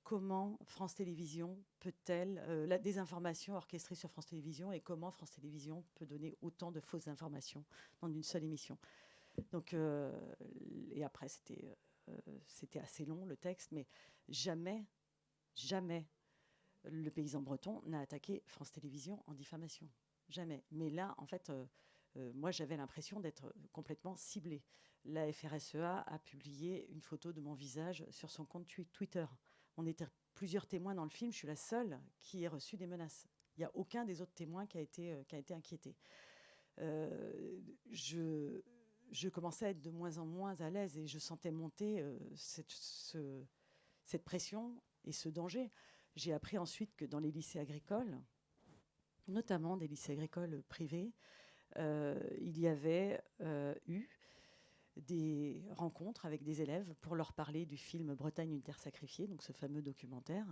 E: comment France Télévisions peut-elle, la désinformation orchestrée sur France Télévisions, et comment France Télévisions peut donner autant de fausses informations dans une seule émission. Donc, et après, c'était assez long le texte, mais jamais le Paysan breton n'a attaqué France Télévisions en diffamation. Jamais. Mais là, en fait, moi, j'avais l'impression d'être complètement ciblée. La FRSEA a publié une photo de mon visage sur son compte Twitter. On était plusieurs témoins dans le film. Je suis la seule qui ait reçu des menaces. Il n'y a aucun des autres témoins qui a été inquiété. Je commençais à être de moins en moins à l'aise et je sentais monter cette pression et ce danger. J'ai appris ensuite que dans les lycées agricoles, notamment des lycées agricoles privés, il y avait eu des rencontres avec des élèves pour leur parler du film Bretagne, une terre sacrifiée, donc ce fameux documentaire,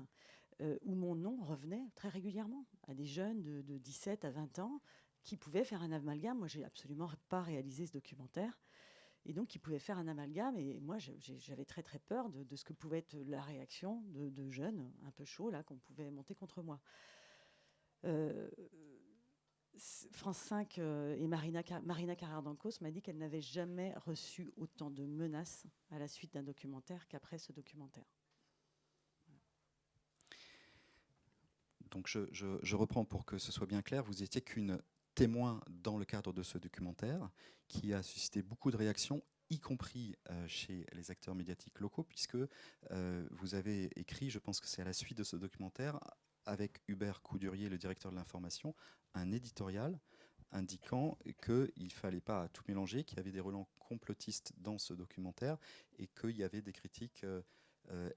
E: où mon nom revenait très régulièrement à des jeunes de 17 à 20 ans qui pouvaient faire un amalgame. Moi, je n'ai absolument pas réalisé ce documentaire. Et donc, ils pouvaient faire un amalgame. Et moi, j'avais très, très peur de ce que pouvait être la réaction de jeunes un peu chauds, là, qu'on pouvait monter contre moi. France 5 et Marina Carrère-Dancos m'a dit qu'elle n'avait jamais reçu autant de menaces à la suite d'un documentaire qu'après ce documentaire.
A: Donc, je reprends pour que ce soit bien clair. Vous étiez qu'une témoin dans le cadre de ce documentaire qui a suscité beaucoup de réactions, y compris chez les acteurs médiatiques locaux, puisque vous avez écrit, je pense que c'est à la suite de ce documentaire, avec Hubert Coudurier, le directeur de l'information, un éditorial indiquant qu'il ne fallait pas tout mélanger, qu'il y avait des relents complotistes dans ce documentaire et qu'il y avait des critiques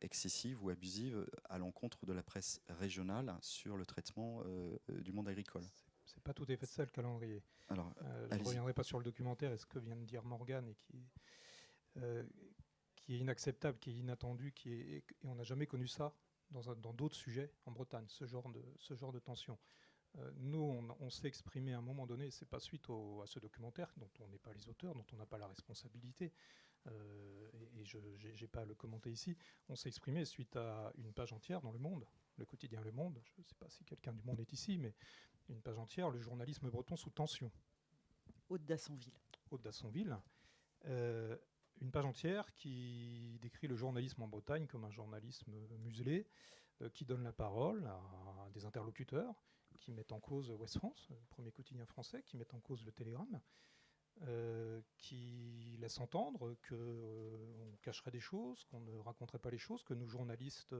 A: excessives ou abusives à l'encontre de la presse régionale sur le traitement du monde agricole.
B: C'est pas tout à fait ça le calendrier.
A: Alors,
B: je ne reviendrai pas sur le documentaire et ce que vient de dire Morgane et qui est inacceptable, qui est inattendu, et on n'a jamais connu ça dans d'autres sujets en Bretagne, ce genre de tension. Nous, on s'est exprimé à un moment donné, c'est pas suite à ce documentaire dont on n'est pas les auteurs, dont on n'a pas la responsabilité, et je n'ai pas à le commenter ici. On s'est exprimé suite à une page entière dans Le Monde, le quotidien Le Monde. Je ne sais pas si quelqu'un du Monde est ici, mais une page entière, le journalisme breton sous tension.
E: Aude d'Assonville.
B: Aude d'Assonville. Une page entière qui décrit le journalisme en Bretagne comme un journalisme muselé, qui donne la parole à des interlocuteurs qui mettent en cause Ouest France, le premier quotidien français, qui mettent en cause le Télégramme, qui laisse entendre qu'on cacherait des choses, qu'on ne raconterait pas les choses, que nous, journalistes,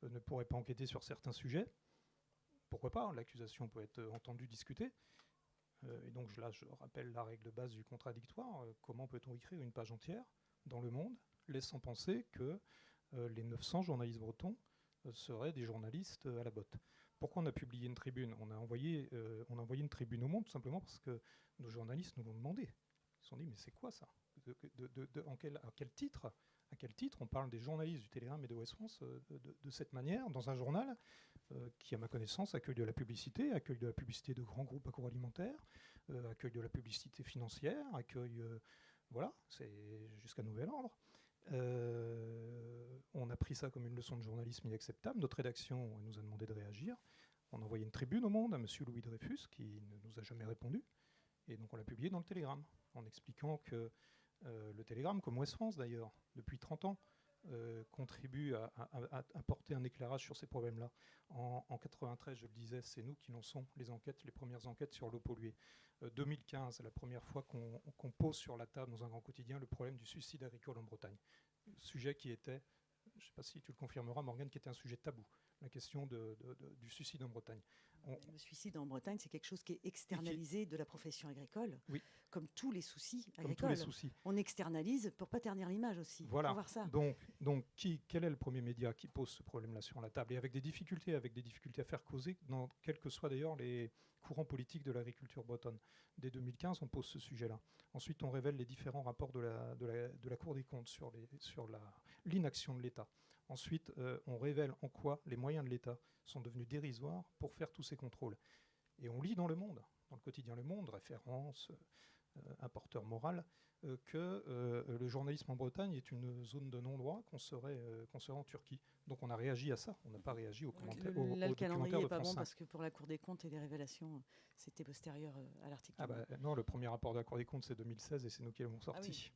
B: ne pourraient pas enquêter sur certains sujets. Pourquoi pas? L'accusation peut être entendue, discutée. Et donc là, je rappelle la règle de base du contradictoire. Comment peut-on écrire une page entière dans Le Monde, laissant penser que les 900 journalistes bretons seraient des journalistes à la botte? Pourquoi on a publié une tribune? On a envoyé une tribune au Monde, tout simplement parce que nos journalistes nous l'ont demandé. Ils se sont dit, mais c'est quoi ça? À quel titre on parle des journalistes du Télégramme et de Ouest France de cette manière, dans un journal qui, à ma connaissance, accueille de la publicité de grands groupes agroalimentaires, accueille de la publicité financière, voilà, c'est jusqu'à nouvel ordre. On a pris ça comme une leçon de journalisme inacceptable. Notre rédaction nous a demandé de réagir. On a envoyé une tribune au Monde à M. Louis Dreyfus, qui ne nous a jamais répondu. Et donc on l'a publié dans le Télégramme, en expliquant que le Télégramme, comme Ouest France d'ailleurs, depuis 30 ans, contribue à porter un éclairage sur ces problèmes-là. En 93, je le disais, c'est nous qui lançons les premières enquêtes sur l'eau polluée. 2015, la première fois qu'on pose sur la table dans un grand quotidien le problème du suicide agricole en Bretagne. Sujet qui était, je ne sais pas si tu le confirmeras, Morgane, qui était un sujet tabou, la question du suicide en Bretagne.
E: Le suicide en Bretagne, c'est quelque chose qui est externalisé de la profession agricole,
B: oui.
E: Comme tous les soucis agricoles.
B: Comme tous les soucis.
E: On externalise pour ne pas ternir l'image aussi.
B: Voilà.
E: Faut voir ça.
B: Donc quel est le premier média qui pose ce problème-là sur la table? Et avec des difficultés à faire causer, quels que soient d'ailleurs les courants politiques de l'agriculture bretonne. Dès 2015, on pose ce sujet-là. Ensuite, on révèle les différents rapports de la Cour des comptes sur l'inaction de l'État. Ensuite, on révèle en quoi les moyens de l'État sont devenus dérisoires pour faire tous ces contrôles. Et on lit dans Le Monde, dans le quotidien Le Monde, référence, importeur moral, que le journalisme en Bretagne est une zone de non-droit, qu'on serait en Turquie. Donc on a réagi à ça, on n'a pas réagi aux commentaires.
E: Le calendrier n'est pas bon parce que pour la Cour des comptes et les révélations, c'était postérieur à l'article.
B: Non, le premier rapport de la Cour des comptes, c'est 2016 et c'est nous qui l'avons sorti.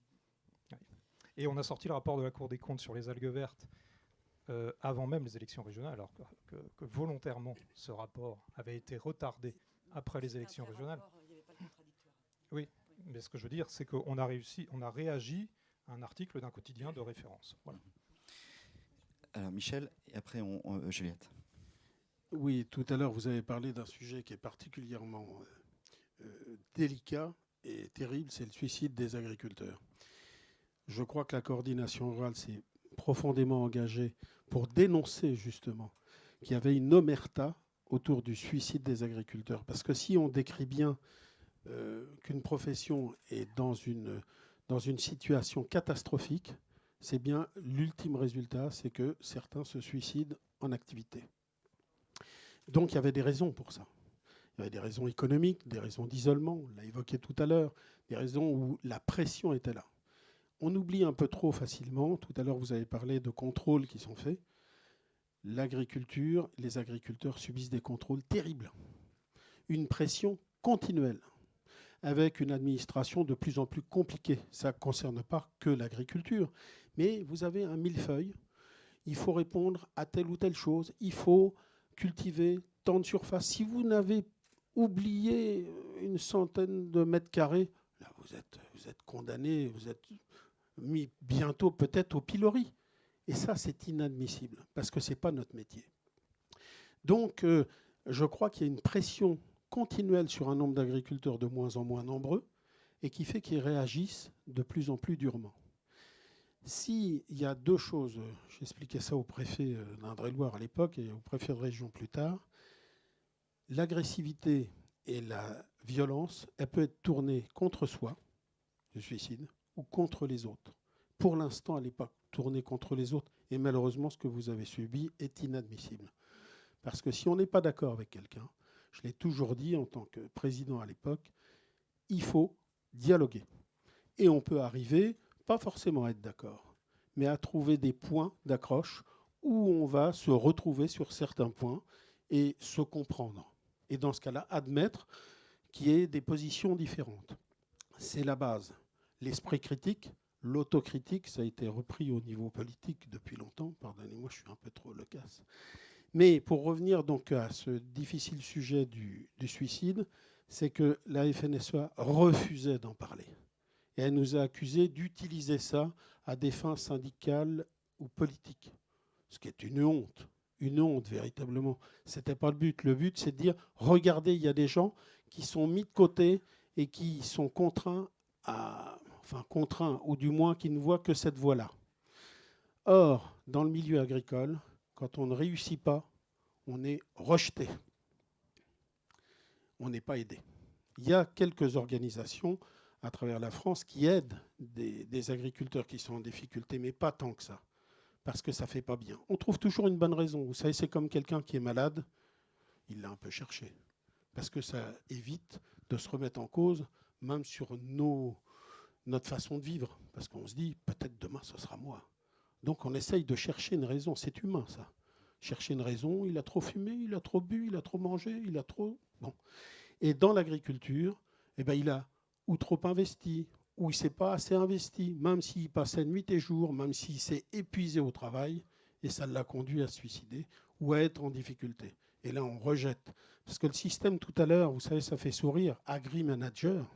E: Ah oui.
B: Ouais. Et on a sorti le rapport de la Cour des comptes sur les algues vertes avant même les élections régionales, alors que volontairement ce rapport avait été retardé après les élections régionales.
E: Il n'y avait pas le contradictoire.
B: Oui, mais ce que je veux dire, c'est qu'on a réagi à un article d'un quotidien de référence. Voilà.
A: Alors Michel, et après Juliette.
C: Oui, tout à l'heure, vous avez parlé d'un sujet qui est particulièrement délicat et terrible, c'est le suicide des agriculteurs. Je crois que la coordination rurale s'est profondément engagée pour dénoncer justement qu'il y avait une omerta autour du suicide des agriculteurs. Parce que si on décrit bien qu'une profession est dans une situation catastrophique, c'est bien l'ultime résultat, c'est que certains se suicident en activité. Donc il y avait des raisons pour ça. Il y avait des raisons économiques, des raisons d'isolement, on l'a évoqué tout à l'heure, des raisons où la pression était là. On oublie un peu trop facilement, tout à l'heure vous avez parlé de contrôles qui sont faits. L'agriculture, les agriculteurs subissent des contrôles terribles. Une pression continuelle, avec une administration de plus en plus compliquée. Ça ne concerne pas que l'agriculture, mais vous avez un millefeuille. Il faut répondre à telle ou telle chose. Il faut cultiver tant de surface. Si vous n'avez oublié une centaine de mètres carrés, là vous êtes condamné, vous êtes mis bientôt peut-être au pilori. Et ça, c'est inadmissible, parce que ce n'est pas notre métier. Donc, je crois qu'il y a une pression continuelle sur un nombre d'agriculteurs de moins en moins nombreux et qui fait qu'ils réagissent de plus en plus durement. S'il y a deux choses, j'expliquais ça au préfet d'Indre-et-Loire à l'époque et au préfet de région plus tard, l'agressivité et la violence, elle peut être tournée contre soi, le suicide, ou contre les autres. Pour l'instant, elle n'est pas tournée contre les autres. Et malheureusement, ce que vous avez subi est inadmissible. Parce que si on n'est pas d'accord avec quelqu'un, je l'ai toujours dit en tant que président à l'époque, il faut dialoguer. Et on peut arriver, pas forcément à être d'accord, mais à trouver des points d'accroche où on va se retrouver sur certains points et se comprendre. Et dans ce cas-là, admettre qu'il y ait des positions différentes. c'est la base. L'esprit critique, l'autocritique, ça a été repris au niveau politique depuis longtemps. Pardonnez-moi, je suis un peu trop loquace. Mais pour revenir donc à ce difficile sujet du suicide, c'est que la FNSEA refusait d'en parler. Et elle nous a accusés d'utiliser ça à des fins syndicales ou politiques. Ce qui est une honte véritablement. Ce n'était pas le but. Le but, c'est de dire, regardez, il y a des gens qui sont mis de côté et qui sont contraints, ou du moins qui ne voient que cette voie-là. Or, dans le milieu agricole, quand on ne réussit pas, on est rejeté. On n'est pas aidé. Il y a quelques organisations à travers la France qui aident des agriculteurs qui sont en difficulté, mais pas tant que ça, parce que ça ne fait pas bien. On trouve toujours une bonne raison. Vous savez, c'est comme quelqu'un qui est malade, il l'a un peu cherché, parce que ça évite de se remettre en cause, même sur notre façon de vivre, parce qu'on se dit, peut-être demain, ce sera moi. Donc on essaye de chercher une raison, c'est humain ça. Chercher une raison, il a trop fumé, il a trop bu, il a trop mangé, il a trop... Bon. Et dans l'agriculture, eh ben, il a ou trop investi, ou il ne s'est pas assez investi, même s'il passait nuit et jour, même s'il s'est épuisé au travail, et ça l'a conduit à se suicider ou à être en difficulté. Et là, on rejette. Parce que le système, tout à l'heure, vous savez, ça fait sourire, agri-manager,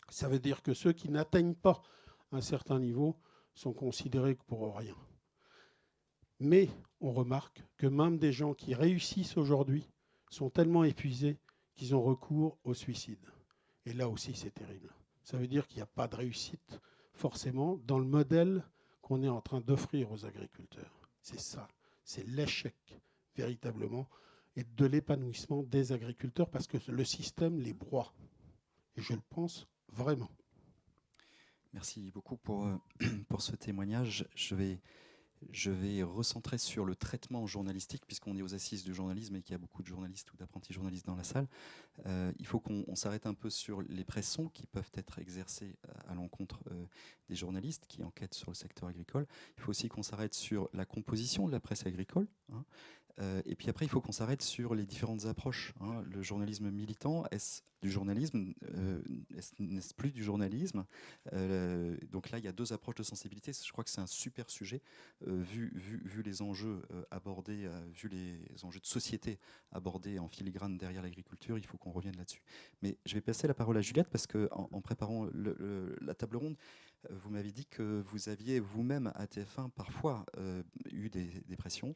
C: ça veut dire que ceux qui n'atteignent pas un certain niveau sont considérés pour rien. Mais on remarque que même des gens qui réussissent aujourd'hui sont tellement épuisés qu'ils ont recours au suicide. Et là aussi, c'est terrible. Ça veut dire qu'il n'y a pas de réussite, forcément, dans le modèle qu'on est en train d'offrir aux agriculteurs. C'est ça, c'est l'échec, véritablement, et de l'épanouissement des agriculteurs, parce que le système les broie. Et je le pense vraiment.
A: Merci beaucoup pour ce témoignage. Je vais recentrer sur le traitement journalistique, puisqu'on est aux assises du journalisme et qu'il y a beaucoup de journalistes ou d'apprentis journalistes dans la salle. Il faut qu'on s'arrête un peu sur les pressions qui peuvent être exercées à l'encontre des journalistes qui enquêtent sur le secteur agricole. Il faut aussi qu'on s'arrête sur la composition de la presse agricole. Et puis après, il faut qu'on s'arrête sur les différentes approches. Le journalisme militant, est-ce du journalisme n'est-ce plus du journalisme Donc là, il y a deux approches de sensibilité. Je crois que c'est un super sujet, vu les enjeux abordés, vu les enjeux de société abordés en filigrane derrière l'agriculture. Il faut qu'on revienne là-dessus. Mais je vais passer la parole à Juliette, parce qu'en préparant la table ronde, vous m'avez dit que vous aviez vous-même à TF1 parfois eu des pressions.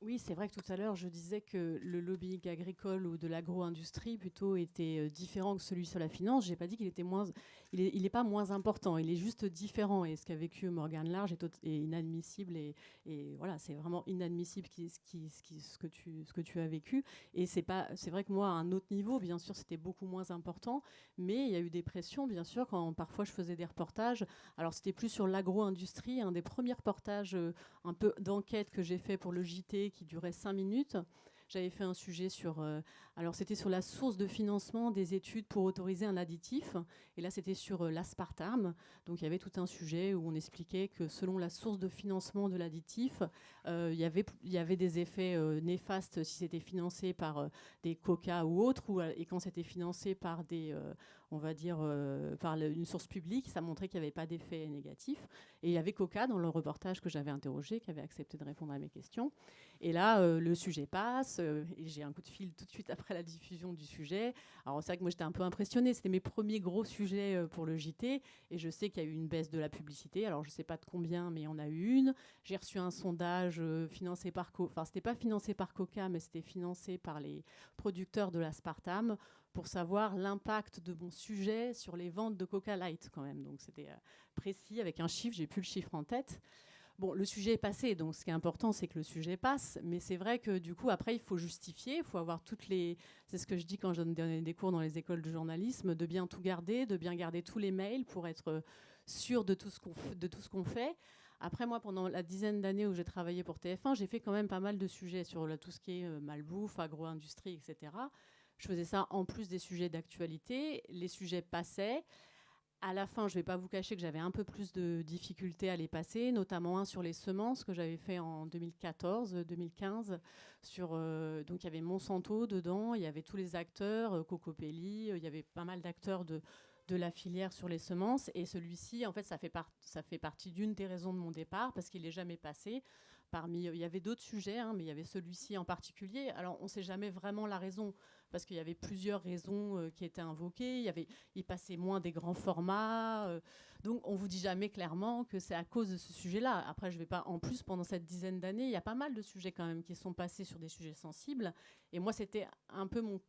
D: Oui, c'est vrai que tout à l'heure, je disais que le lobbying agricole ou de l'agro-industrie plutôt était différent que celui sur la finance. Je n'ai pas dit qu'il était moins... Il n'est pas moins important, il est juste différent. Et ce qu'a vécu Morgane Large est inadmissible. Et voilà, c'est vraiment inadmissible ce que tu as vécu. Et c'est vrai que moi, à un autre niveau, bien sûr, c'était beaucoup moins important. Mais il y a eu des pressions, bien sûr, quand parfois je faisais des reportages. Alors, c'était plus sur l'agro-industrie. Un des premiers reportages un peu d'enquête que j'ai fait pour le JT qui durait 5 minutes. J'avais fait un sujet sur... alors, c'était sur la source de financement des études pour autoriser un additif. Et là, c'était sur l'aspartame. Donc, il y avait tout un sujet où on expliquait que selon la source de financement de l'additif, il y avait des effets néfastes si c'était financé par des Coca ou autres, et quand c'était financé par des... on va dire, par une source publique, ça montrait qu'il n'y avait pas d'effet négatif. Et il y avait Coca dans le reportage que j'avais interrogé, qui avait accepté de répondre à mes questions. Et là, le sujet passe, et j'ai un coup de fil tout de suite après la diffusion du sujet. Alors c'est vrai que moi j'étais un peu impressionnée, c'était mes premiers gros sujets pour le JT, et je sais qu'il y a eu une baisse de la publicité, alors je ne sais pas de combien, mais il y en a eu une. J'ai reçu un sondage financé par enfin c'était pas financé par Coca, mais c'était financé par les producteurs de l'aspartame, pour savoir l'impact de mon sujet sur les ventes de Coca Light quand même. Donc c'était précis, avec un chiffre, j'ai plus le chiffre en tête. Bon, le sujet est passé, donc ce qui est important, c'est que le sujet passe, mais c'est vrai que du coup, après, il faut justifier, il faut avoir toutes les... C'est ce que je dis quand je donne des cours dans les écoles de journalisme, de bien tout garder, de bien garder tous les mails pour être sûr de tout ce qu'on fait. Après, moi, pendant la dizaine d'années où j'ai travaillé pour TF1, j'ai fait quand même pas mal de sujets sur tout ce qui est malbouffe, agro-industrie, etc. Je faisais ça en plus des sujets d'actualité. Les sujets passaient. À la fin, je ne vais pas vous cacher que j'avais un peu plus de difficultés à les passer, notamment un sur les semences que j'avais fait en 2014-2015. Donc il y avait Monsanto dedans, il y avait tous les acteurs, Cocopelli, il y avait pas mal d'acteurs de de la filière sur les semences. Et celui-ci, en fait, ça fait partie d'une des raisons de mon départ, parce qu'il n'est jamais passé. Il y avait d'autres sujets, mais il y avait celui-ci en particulier. Alors, on ne sait jamais vraiment la raison, parce qu'il y avait plusieurs raisons qui étaient invoquées. Il passait moins des grands formats. Donc, on ne vous dit jamais clairement que c'est à cause de ce sujet-là. Après, je ne vais pas... En plus, pendant cette dizaine d'années, il y a pas mal de sujets quand même qui sont passés sur des sujets sensibles. Et moi, c'était un peu mon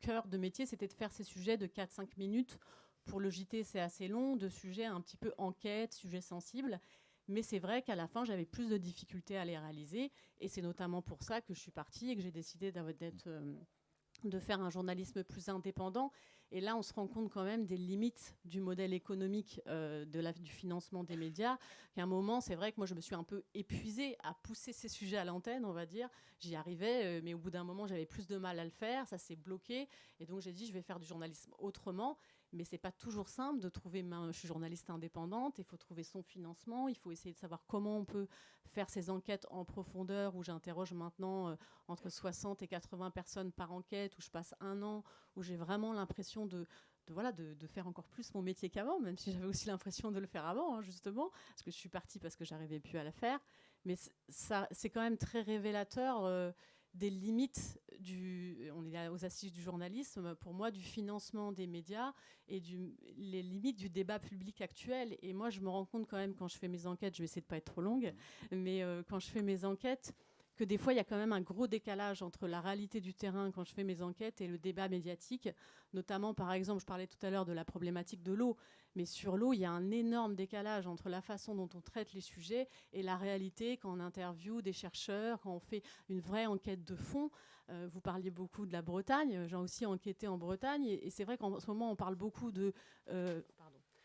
D: cœur de métier, c'était de faire ces sujets de 4-5 minutes. Pour le JT, c'est assez long, de sujets un petit peu enquête, sujets sensibles. Mais c'est vrai qu'à la fin, j'avais plus de difficultés à les réaliser. Et c'est notamment pour ça que je suis partie et que j'ai décidé de faire un journalisme plus indépendant. Et là, on se rend compte quand même des limites du modèle économique du financement des médias. Qu'à un moment, c'est vrai que moi, je me suis un peu épuisée à pousser ces sujets à l'antenne, on va dire. J'y arrivais, mais au bout d'un moment, j'avais plus de mal à le faire. Ça s'est bloqué. Et donc, j'ai dit, je vais faire du journalisme autrement. Mais c'est pas toujours simple de trouver. Je suis journaliste indépendante, il faut trouver son financement, il faut essayer de savoir comment on peut faire ces enquêtes en profondeur, où j'interroge maintenant entre 60 et 80 personnes par enquête, où je passe 1 an, où j'ai vraiment l'impression de faire encore plus mon métier qu'avant, même si j'avais aussi l'impression de le faire avant, justement, parce que je suis partie parce que j'arrivais plus à la faire. Mais c'est quand même très révélateur des limites on est aux assises du journalisme, pour moi, du financement des médias et les limites du débat public actuel. Et moi, je me rends compte quand même, quand je fais mes enquêtes, je vais essayer de ne pas être trop longue, mais quand je fais mes enquêtes, que des fois, il y a quand même un gros décalage entre la réalité du terrain quand je fais mes enquêtes et le débat médiatique. Notamment, par exemple, je parlais tout à l'heure de la problématique de l'eau, mais sur l'eau, il y a un énorme décalage entre la façon dont on traite les sujets et la réalité quand on interviewe des chercheurs, quand on fait une vraie enquête de fond. Vous parliez beaucoup de la Bretagne, j'ai aussi enquêté en Bretagne, et c'est vrai qu'en ce moment, on parle beaucoup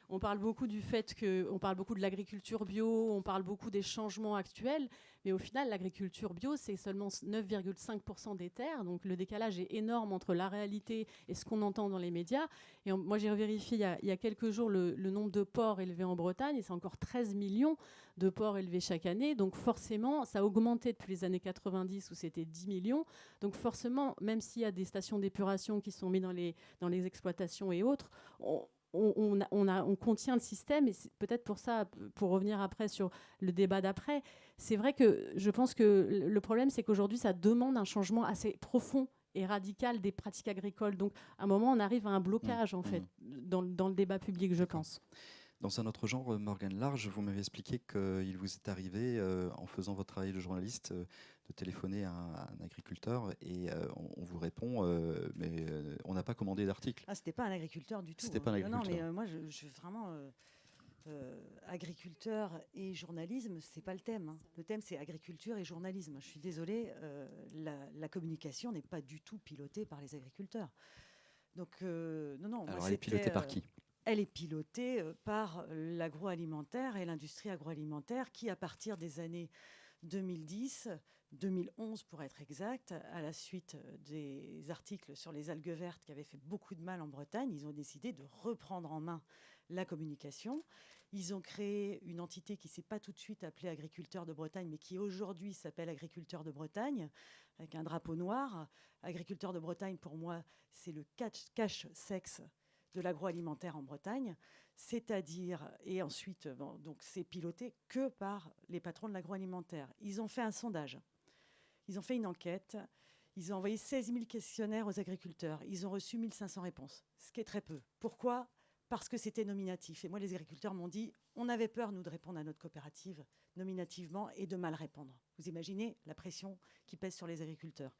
D: on parle beaucoup du fait qu'on parle beaucoup de l'agriculture bio, on parle beaucoup des changements actuels, mais au final, l'agriculture bio, c'est seulement 9,5% des terres, donc le décalage est énorme entre la réalité et ce qu'on entend dans les médias. Et moi, j'ai revérifié il y a quelques jours le nombre de porcs élevés en Bretagne, et c'est encore 13 millions de porcs élevés chaque année, donc forcément, ça a augmenté depuis les années 90 où c'était 10 millions, donc forcément, même s'il y a des stations d'épuration qui sont mises dans les exploitations et autres, on contient le système, et c'est peut-être pour ça, pour revenir après sur le débat d'après, c'est vrai que je pense que le problème, c'est qu'aujourd'hui, ça demande un changement assez profond et radical des pratiques agricoles. Donc, à un moment, on arrive à un blocage, en fait, dans le débat public, je pense.
A: Dans un autre genre, Morgane Large, vous m'avez expliqué qu'il vous est arrivé, en faisant votre travail de journaliste, de téléphoner à un agriculteur et on vous répond mais on n'a pas commandé d'article.
E: Ah, c'était pas un agriculteur du tout.
A: C'était pas un agriculteur.
E: Non, mais moi, je vraiment agriculteur et journalisme, c'est pas le thème. Le thème, c'est agriculture et journalisme. Je suis désolée, la communication n'est pas du tout pilotée par les agriculteurs. Donc non.
A: Alors, elle est pilotée par qui ?
E: Elle est pilotée par l'agroalimentaire et l'industrie agroalimentaire qui, à partir des années 2010, 2011 pour être exact, à la suite des articles sur les algues vertes qui avaient fait beaucoup de mal en Bretagne, ils ont décidé de reprendre en main la communication. Ils ont créé une entité qui ne s'est pas tout de suite appelée Agriculteurs de Bretagne, mais qui aujourd'hui s'appelle Agriculteurs de Bretagne, avec un drapeau noir. Agriculteurs de Bretagne, pour moi, c'est le cache-sexe de l'agroalimentaire en Bretagne, c'est-à-dire, et ensuite, donc c'est piloté que par les patrons de l'agroalimentaire. Ils ont fait un sondage, ils ont fait une enquête, ils ont envoyé 16 000 questionnaires aux agriculteurs, ils ont reçu 1500 réponses, ce qui est très peu. Pourquoi ? Parce que c'était nominatif. Et moi, les agriculteurs m'ont dit, on avait peur, nous, de répondre à notre coopérative nominativement et de mal répondre. Vous imaginez la pression qui pèse sur les agriculteurs.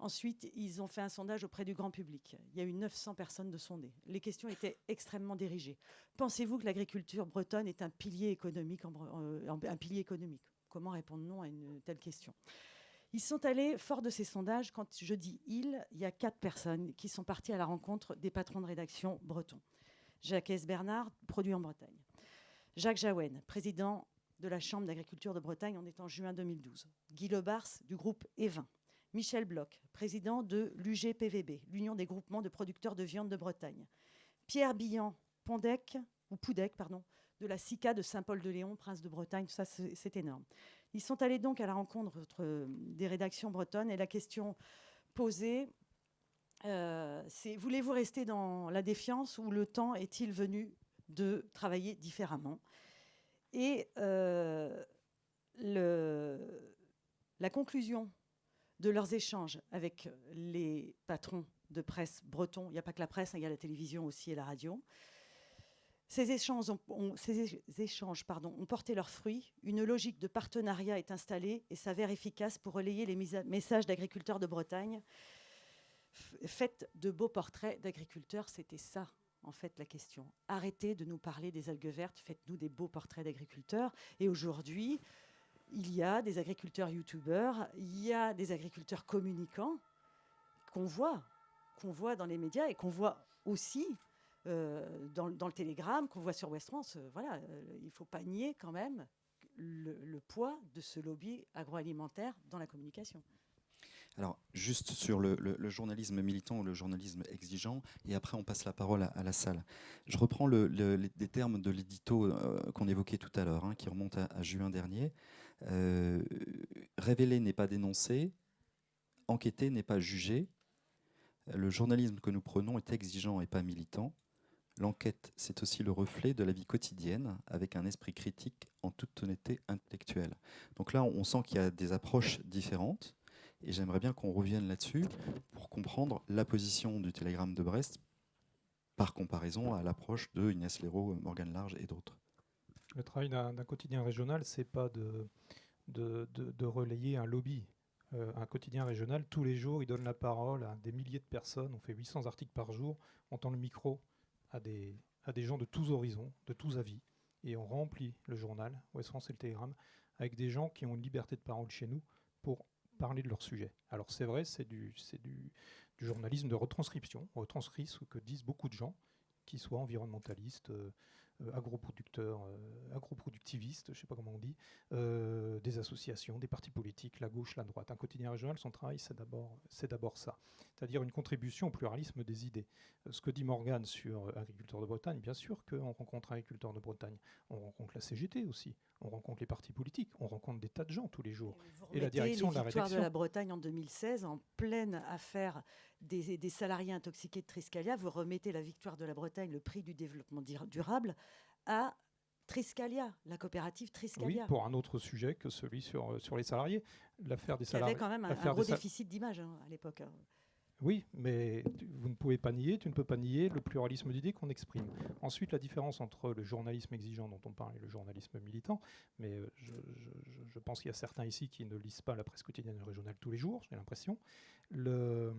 E: Ensuite, ils ont fait un sondage auprès du grand public. Il y a eu 900 personnes de sondées. Les questions étaient extrêmement dirigées. Pensez-vous que l'agriculture bretonne est un pilier économique, un pilier économique ? Comment répondons à une telle question ? Ils sont allés, fort de ces sondages, quand je dis « il y a 4 personnes qui sont parties à la rencontre des patrons de rédaction bretons. Jacques S. Bernard, produit en Bretagne. Jacques Jaouen, président de la Chambre d'agriculture de Bretagne, on est en juin 2012. Guy Lebars, du groupe Evin. Michel Bloch, président de l'UGPVB, l'Union des groupements de producteurs de viande de Bretagne. Pierre Billan, Poudec, de la SICA de Saint-Paul-de-Léon, Prince de Bretagne, ça c'est énorme. Ils sont allés donc à la rencontre des rédactions bretonnes et la question posée, Voulez-vous rester dans la défiance ou le temps est-il venu de travailler différemment? Et la conclusion de leurs échanges avec les patrons de presse bretons, il n'y a pas que la presse, il y a la télévision aussi et la radio. Ces échanges ont porté leurs fruits. Une logique de partenariat est installée et s'avère efficace pour relayer les messages d'agriculteurs de Bretagne. Faites de beaux portraits d'agriculteurs, c'était ça, en fait, la question. Arrêtez de nous parler des algues vertes, faites-nous des beaux portraits d'agriculteurs. Et aujourd'hui, il y a des agriculteurs youtubeurs, il y a des agriculteurs communicants qu'on voit dans les médias et qu'on voit aussi dans le Télégramme, qu'on voit sur Ouest France. Il ne faut pas nier quand même le poids de ce lobby agroalimentaire dans la communication.
A: Alors, juste sur le journalisme militant ou le journalisme exigeant, et après on passe la parole à la salle. Je reprends les termes de l'édito qu'on évoquait tout à l'heure, qui remonte à juin dernier. Révéler n'est pas dénoncer, enquêter n'est pas juger. Le journalisme que nous prenons est exigeant et pas militant. L'enquête, c'est aussi le reflet de la vie quotidienne, avec un esprit critique en toute honnêteté intellectuelle. Donc là, on sent qu'il y a des approches différentes. Et j'aimerais bien qu'on revienne là-dessus pour comprendre la position du Télégramme de Brest par comparaison à l'approche de Inès Léraud, Morgane Large et d'autres.
B: Le travail d'un quotidien régional, c'est pas de relayer un lobby. Un quotidien régional, tous les jours, il donne la parole à des milliers de personnes. On fait 800 articles par jour. On tend le micro à des gens de tous horizons, de tous avis. Et on remplit le journal, Ouest France et le Télégramme, avec des gens qui ont une liberté de parole chez nous pour parler de leur sujet. Alors c'est vrai, c'est du journalisme de retranscription. On retranscrit ce que disent beaucoup de gens, qui soient environnementalistes, agroproducteurs, agroproductivistes, je ne sais pas comment on dit, des associations, des partis politiques, la gauche, la droite. Un quotidien régional, son travail, c'est d'abord ça. C'est-à-dire une contribution au pluralisme des idées. Ce que dit Morgane sur Agriculteurs de Bretagne, bien sûr qu'on rencontre Agriculteurs de Bretagne. On rencontre la CGT aussi. On rencontre les partis politiques. On rencontre des tas de gens tous les jours.
E: Et la direction de la rédaction. De la Bretagne en 2016, en pleine affaire des salariés intoxiqués de Triskalia, vous remettez la victoire de la Bretagne, le prix du développement durable, à Triskalia, la coopérative Triskalia.
B: Oui, pour un autre sujet que celui sur les salariés. L'affaire des salariés.
E: Il y avait quand même un gros déficit d'image à l'époque.
B: Oui, mais vous ne pouvez pas nier, tu ne peux pas nier le pluralisme d'idées qu'on exprime. Ensuite, la différence entre le journalisme exigeant dont on parle et le journalisme militant, mais je pense qu'il y a certains ici qui ne lisent pas la presse quotidienne régionale tous les jours, j'ai l'impression. Nous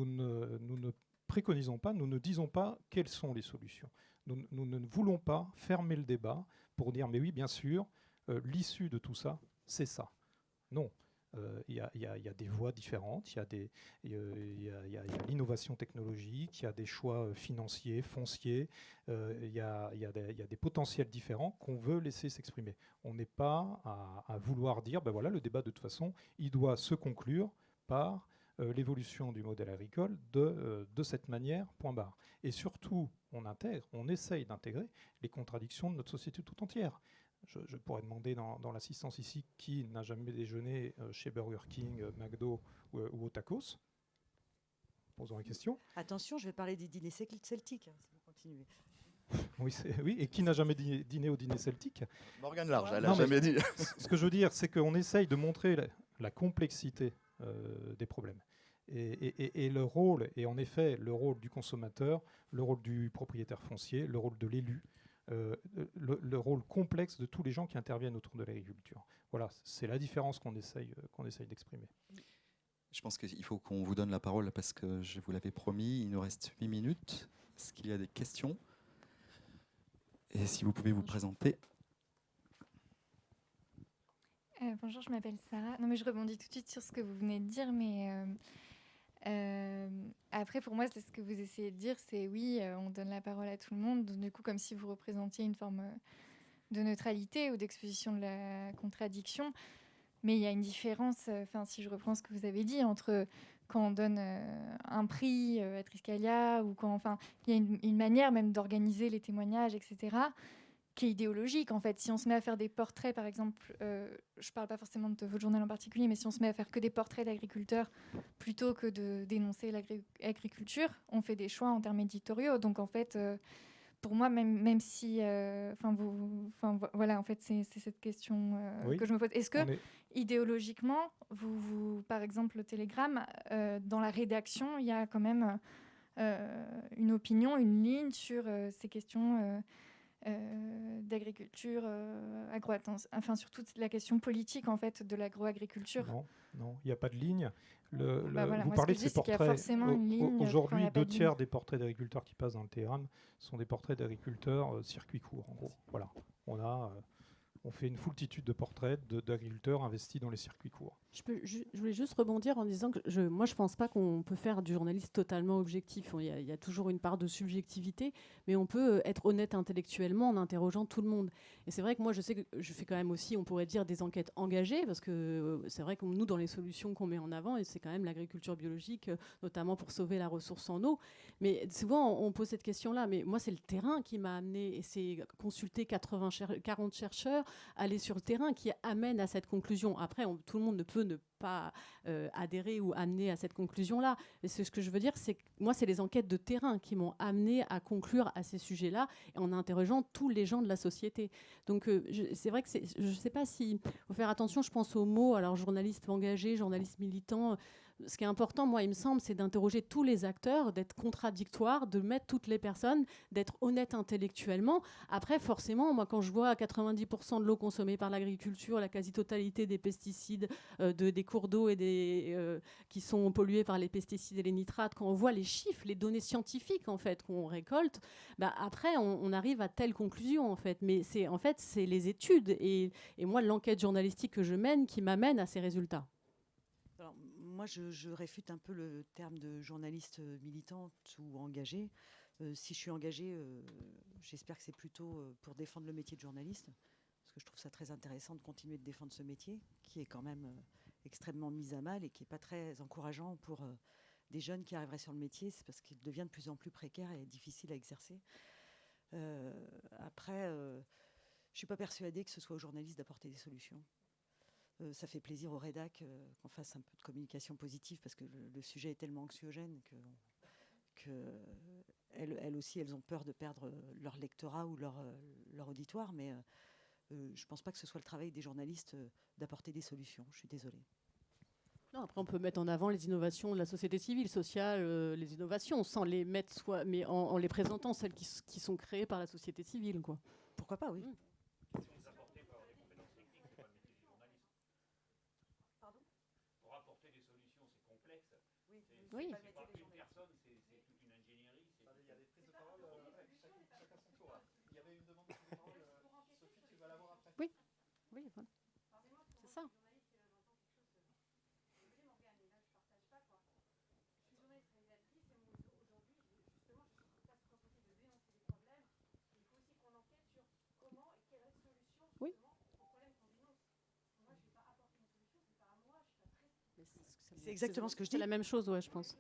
B: ne préconisons pas, nous ne disons pas quelles sont les solutions. Nous ne voulons pas fermer le débat pour dire, mais oui, bien sûr, l'issue de tout ça, c'est ça. Non. Il y a des voies différentes, il y a l'innovation technologique, il y a des choix financiers, fonciers, il y a des potentiels différents qu'on veut laisser s'exprimer. On n'est pas à vouloir dire, ben voilà, le débat de toute façon, il doit se conclure par l'évolution du modèle agricole de cette manière, point barre. Et surtout, on essaye d'intégrer les contradictions de notre société tout entière. Je pourrais demander dans l'assistance ici qui n'a jamais déjeuné chez Burger King, McDo ou au Tacos. Posons la question.
E: Attention, je vais parler des dîners celtiques, si vous continuez.
B: Oui, et qui n'a jamais dîné au dîner celtique?
A: Morgane Large, elle n'a jamais dit.
B: Ce que je veux dire, c'est qu'on essaye de montrer la complexité des problèmes. Et le rôle, et en effet, le rôle du consommateur, le rôle du propriétaire foncier, le rôle de l'élu, le rôle complexe de tous les gens qui interviennent autour de l'agriculture. Voilà, c'est la différence qu'on essaye d'exprimer.
A: Je pense qu'il faut qu'on vous donne la parole parce que je vous l'avais promis, il nous reste 8 minutes. Est-ce qu'il y a des questions? Et si vous pouvez vous présenter.
F: Bonjour, je m'appelle Sarah. Non, mais je rebondis tout de suite sur ce que vous venez de dire, mais après, pour moi, c'est ce que vous essayez de dire, c'est oui, on donne la parole à tout le monde, du coup, comme si vous représentiez une forme de neutralité ou d'exposition de la contradiction. Mais il y a une différence, si je reprends ce que vous avez dit, entre quand on donne un prix à Triskalia ou quand, il y a une manière même d'organiser les témoignages, etc. qui est idéologique en fait. Si on se met à faire des portraits, par exemple, je parle pas forcément de votre journal en particulier, mais si on se met à faire que des portraits d'agriculteurs plutôt que de dénoncer l'agriculture, on fait des choix en termes éditoriaux. Donc en fait, pour moi, même si, voilà, en fait, c'est cette question
B: Oui,
F: que je me pose. Est-ce que
B: on est-
F: idéologiquement, par exemple, le Télégramme, dans la rédaction, il y a quand même une opinion, une ligne sur ces questions d'agriculture, enfin surtout la question politique en fait de l'agroagriculture.
B: Non, il n'y a pas de ligne.
F: Voilà,
B: Vous
F: moi, ce
B: parlez
F: que
B: de
F: je
B: ces
F: dis, c'est qu'il y a
B: portraits.
F: forcément une ligne quand il
B: Aujourd'hui,
F: y a pas
B: 2
F: de ligne.
B: tiers des portraits d'agriculteurs qui passent dans le Télégramme sont des portraits d'agriculteurs circuit court, en gros. Voilà. On fait une foultitude de portraits d'agriculteurs investis dans les circuits courts.
D: Je voulais juste rebondir en disant que moi, je pense pas qu'on peut faire du journaliste totalement objectif. Il y a toujours une part de subjectivité, mais on peut être honnête intellectuellement en interrogeant tout le monde. Et c'est vrai que moi, je sais que je fais quand même aussi, on pourrait dire, des enquêtes engagées, parce que c'est vrai que nous, dans les solutions qu'on met en avant, et c'est quand même l'agriculture biologique, notamment pour sauver la ressource en eau. Mais souvent, on pose cette question-là, mais moi, c'est le terrain qui m'a amené, et c'est consulter 40 chercheurs, aller sur le terrain qui amène à cette conclusion. Après, tout le monde ne peut ne pas adhérer ou amener à cette conclusion-là. Et ce que je veux dire, c'est que moi, c'est les enquêtes de terrain qui m'ont amené à conclure à ces sujets-là en interrogeant tous les gens de la société. Donc, c'est vrai que je ne sais pas s'il faut faire attention, je pense aux mots, alors journaliste engagé, journaliste militant. Ce qui est important, moi, il me semble, c'est d'interroger tous les acteurs, d'être contradictoire, de mettre toutes les personnes, d'être honnête intellectuellement. Après, forcément, moi, quand je vois 90% de l'eau consommée par l'agriculture, la quasi-totalité des pesticides, des cours d'eau et qui sont pollués par les pesticides et les nitrates, quand on voit les chiffres, les données scientifiques en fait qu'on récolte, après, on arrive à telle conclusion en fait. Mais c'est les études et moi, l'enquête journalistique que je mène qui m'amène à ces résultats.
E: Alors, moi, je réfute un peu le terme de journaliste militante ou engagée. Si je suis engagée, j'espère que c'est plutôt pour défendre le métier de journaliste, parce que je trouve ça très intéressant de continuer de défendre ce métier, qui est quand même extrêmement mis à mal et qui n'est pas très encourageant pour des jeunes qui arriveraient sur le métier. C'est parce qu'il devient de plus en plus précaire et difficile à exercer. Après, je ne suis pas persuadée que ce soit aux journalistes d'apporter des solutions. Ça fait plaisir aux rédacs qu'on fasse un peu de communication positive parce que le sujet est tellement anxiogène que elles aussi, elles ont peur de perdre leur lectorat ou leur auditoire. Mais je ne pense pas que ce soit le travail des journalistes d'apporter des solutions. Je suis désolée.
D: Non, après, on peut mettre en avant les innovations de la société civile, sociale, les innovations, sans les mettre mais en les présentant, celles qui sont créées par la société civile, quoi.
E: Pourquoi pas, oui.
D: Oui. Oui, oui, voilà. C'est ça. Oui.
E: C'est exactement ce que je dis.
D: C'est la même chose, ouais, je pense.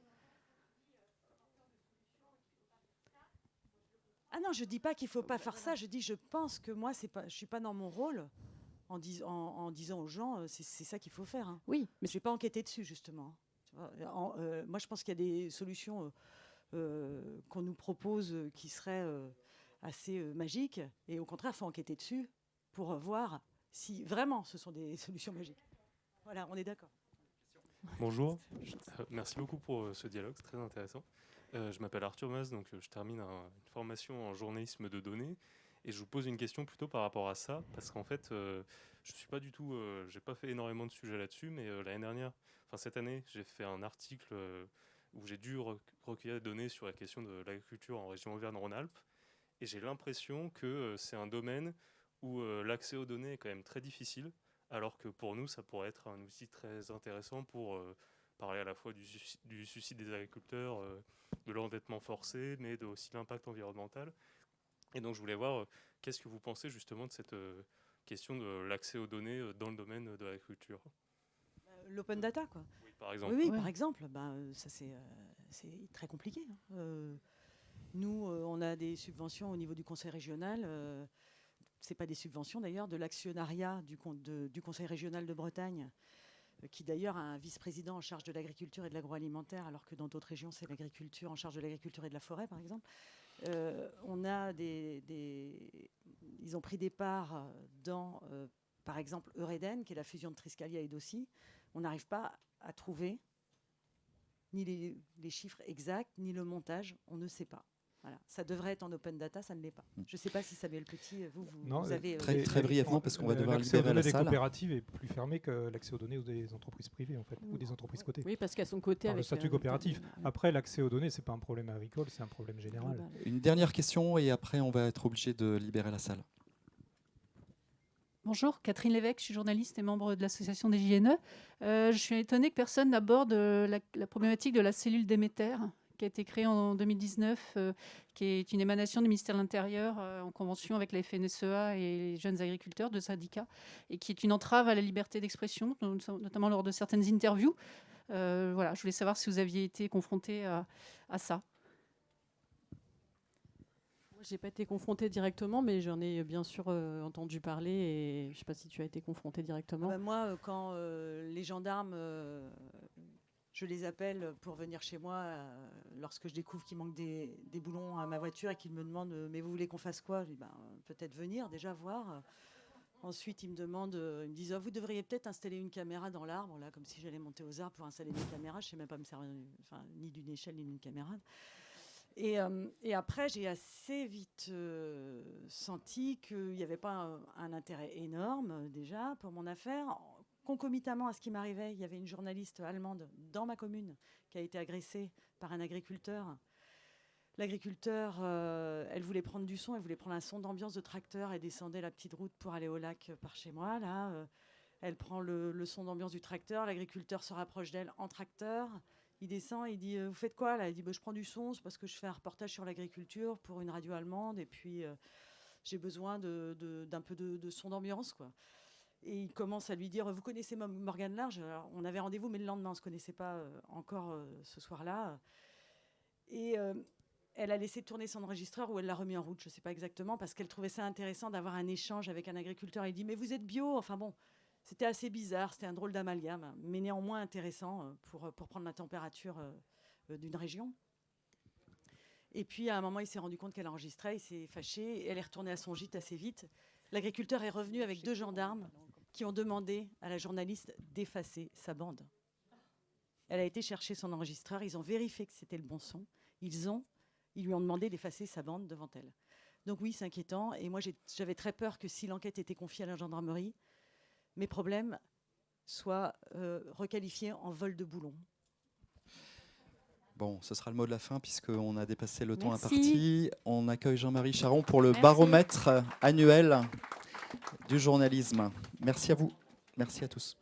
E: Ah non, je ne dis pas qu'il ne faut pas faire ça. Je dis, je pense que moi, je ne suis pas dans mon rôle en disant aux gens, c'est ça qu'il faut faire. Hein.
D: Oui,
E: mais je ne vais pas enquêter dessus, justement. Tu vois, moi, je pense qu'il y a des solutions qu'on nous propose qui seraient assez magiques. Et au contraire, il faut enquêter dessus pour voir si vraiment ce sont des solutions magiques. Voilà, on est d'accord.
G: Bonjour, merci beaucoup pour ce dialogue, c'est très intéressant. Je m'appelle Arthur Mas, donc je termine une formation en journalisme de données et je vous pose une question plutôt par rapport à ça, parce qu'en fait, je suis pas du tout, j'ai pas fait énormément de sujets là-dessus, mais l'année dernière, enfin cette année, j'ai fait un article où j'ai dû recueillir des données sur la question de l'agriculture en région Auvergne-Rhône-Alpes, et j'ai l'impression que c'est un domaine où l'accès aux données est quand même très difficile, alors que pour nous, ça pourrait être un outil très intéressant pour parler à la fois du suicide des agriculteurs, de l'endettement forcé, mais aussi l'impact environnemental. Et donc je voulais voir qu'est-ce que vous pensez justement de cette question de l'accès aux données dans le domaine de l'agriculture.
E: L'open data, quoi.
G: Oui, par exemple.
E: Oui, par exemple. Ça, c'est très compliqué. Hein. Nous, on a des subventions au niveau du conseil régional c'est pas des subventions d'ailleurs, de l'actionnariat du Conseil régional de Bretagne, qui d'ailleurs a un vice-président en charge de l'agriculture et de l'agroalimentaire, alors que dans d'autres régions, c'est l'agriculture en charge de l'agriculture et de la forêt, par exemple. Ils ont pris des parts dans, par exemple, Eureden, qui est la fusion de Triskalia et d'Aussi. On n'arrive pas à trouver ni les chiffres exacts, ni le montage, on ne sait pas. Voilà. Ça devrait être en open data, ça ne l'est pas. Je ne sais pas si Samuel Petit, vous avez...
A: Très brièvement, parce qu'on va devoir
B: l'accès aux
A: libérer la
B: données des
A: salle.
B: coopératives est plus fermé que l'accès aux données des entreprises privées, en fait, ou des entreprises cotées.
D: Oui, parce qu'à son côté...
B: Par le
D: avec
B: statut coopératif. Après, l'accès aux données, ce n'est pas un problème agricole, c'est un problème général.
A: Une dernière question et après on va être obligé de libérer la salle.
H: Bonjour, Catherine Lévesque, je suis journaliste et membre de l'association des JNE. Je suis étonnée que personne n'aborde la problématique de la cellule Déméter, qui a été créée en 2019, qui est une émanation du ministère de l'Intérieur en convention avec la FNSEA et les jeunes agriculteurs de syndicats, et qui est une entrave à la liberté d'expression, notamment lors de certaines interviews. Voilà, je voulais savoir si vous aviez été confronté à ça.
D: Je n'ai pas été confrontée directement, mais j'en ai bien sûr entendu parler. Et je ne sais pas si tu as été confrontée directement.
E: Moi, quand les gendarmes, je les appelle pour venir chez moi, lorsque je découvre qu'il manque des boulons à ma voiture et qu'ils me demandent « mais vous voulez qu'on fasse quoi ?» Je dis peut-être venir, déjà voir. Ensuite, ils me disent « vous devriez peut-être installer une caméra dans l'arbre », là, comme si j'allais monter aux arbres pour installer une caméra. Je ne sais même pas me servir ni d'une échelle ni d'une caméra. Et après, j'ai assez vite senti qu'il n'y avait pas un intérêt énorme déjà pour mon affaire. Concomitamment à ce qui m'arrivait, il y avait une journaliste allemande dans ma commune qui a été agressée par un agriculteur. L'agriculteur, elle voulait prendre du son, elle voulait prendre un son d'ambiance de tracteur. Elle descendait la petite route pour aller au lac par chez moi. Là, elle prend le son d'ambiance du tracteur. L'agriculteur se rapproche d'elle en tracteur. Il descend, il dit « vous faites quoi là ?» Elle dit « je prends du son, c'est parce que je fais un reportage sur l'agriculture pour une radio allemande et puis j'ai besoin d'un peu de son d'ambiance, quoi. » Et il commence à lui dire « vous connaissez Morgane Large ?» Alors, on avait rendez-vous, mais le lendemain, on ne se connaissait pas encore ce soir-là. Et elle a laissé tourner son enregistreur ou elle l'a remis en route, je ne sais pas exactement, parce qu'elle trouvait ça intéressant d'avoir un échange avec un agriculteur. Il dit « mais vous êtes bio ?» Enfin bon. C'était assez bizarre, c'était un drôle d'amalgame, mais néanmoins intéressant pour prendre la température d'une région. Et puis, à un moment, il s'est rendu compte qu'elle enregistrait, il s'est fâché, et elle est retournée à son gîte assez vite. L'agriculteur est revenu avec 2 gendarmes qui ont demandé à la journaliste d'effacer sa bande. Elle a été chercher son enregistreur, ils ont vérifié que c'était le bon son, ils lui ont demandé d'effacer sa bande devant elle. Donc oui, c'est inquiétant, et moi j'avais très peur que si l'enquête était confiée à la gendarmerie, mes problèmes soient requalifiés en vol de boulons.
A: Bon, ce sera le mot de la fin puisqu'on a dépassé le temps
D: Merci.
A: imparti. On accueille Jean-Marie Charon pour le
D: Merci.
A: baromètre annuel du journalisme. Merci à vous. Merci à tous.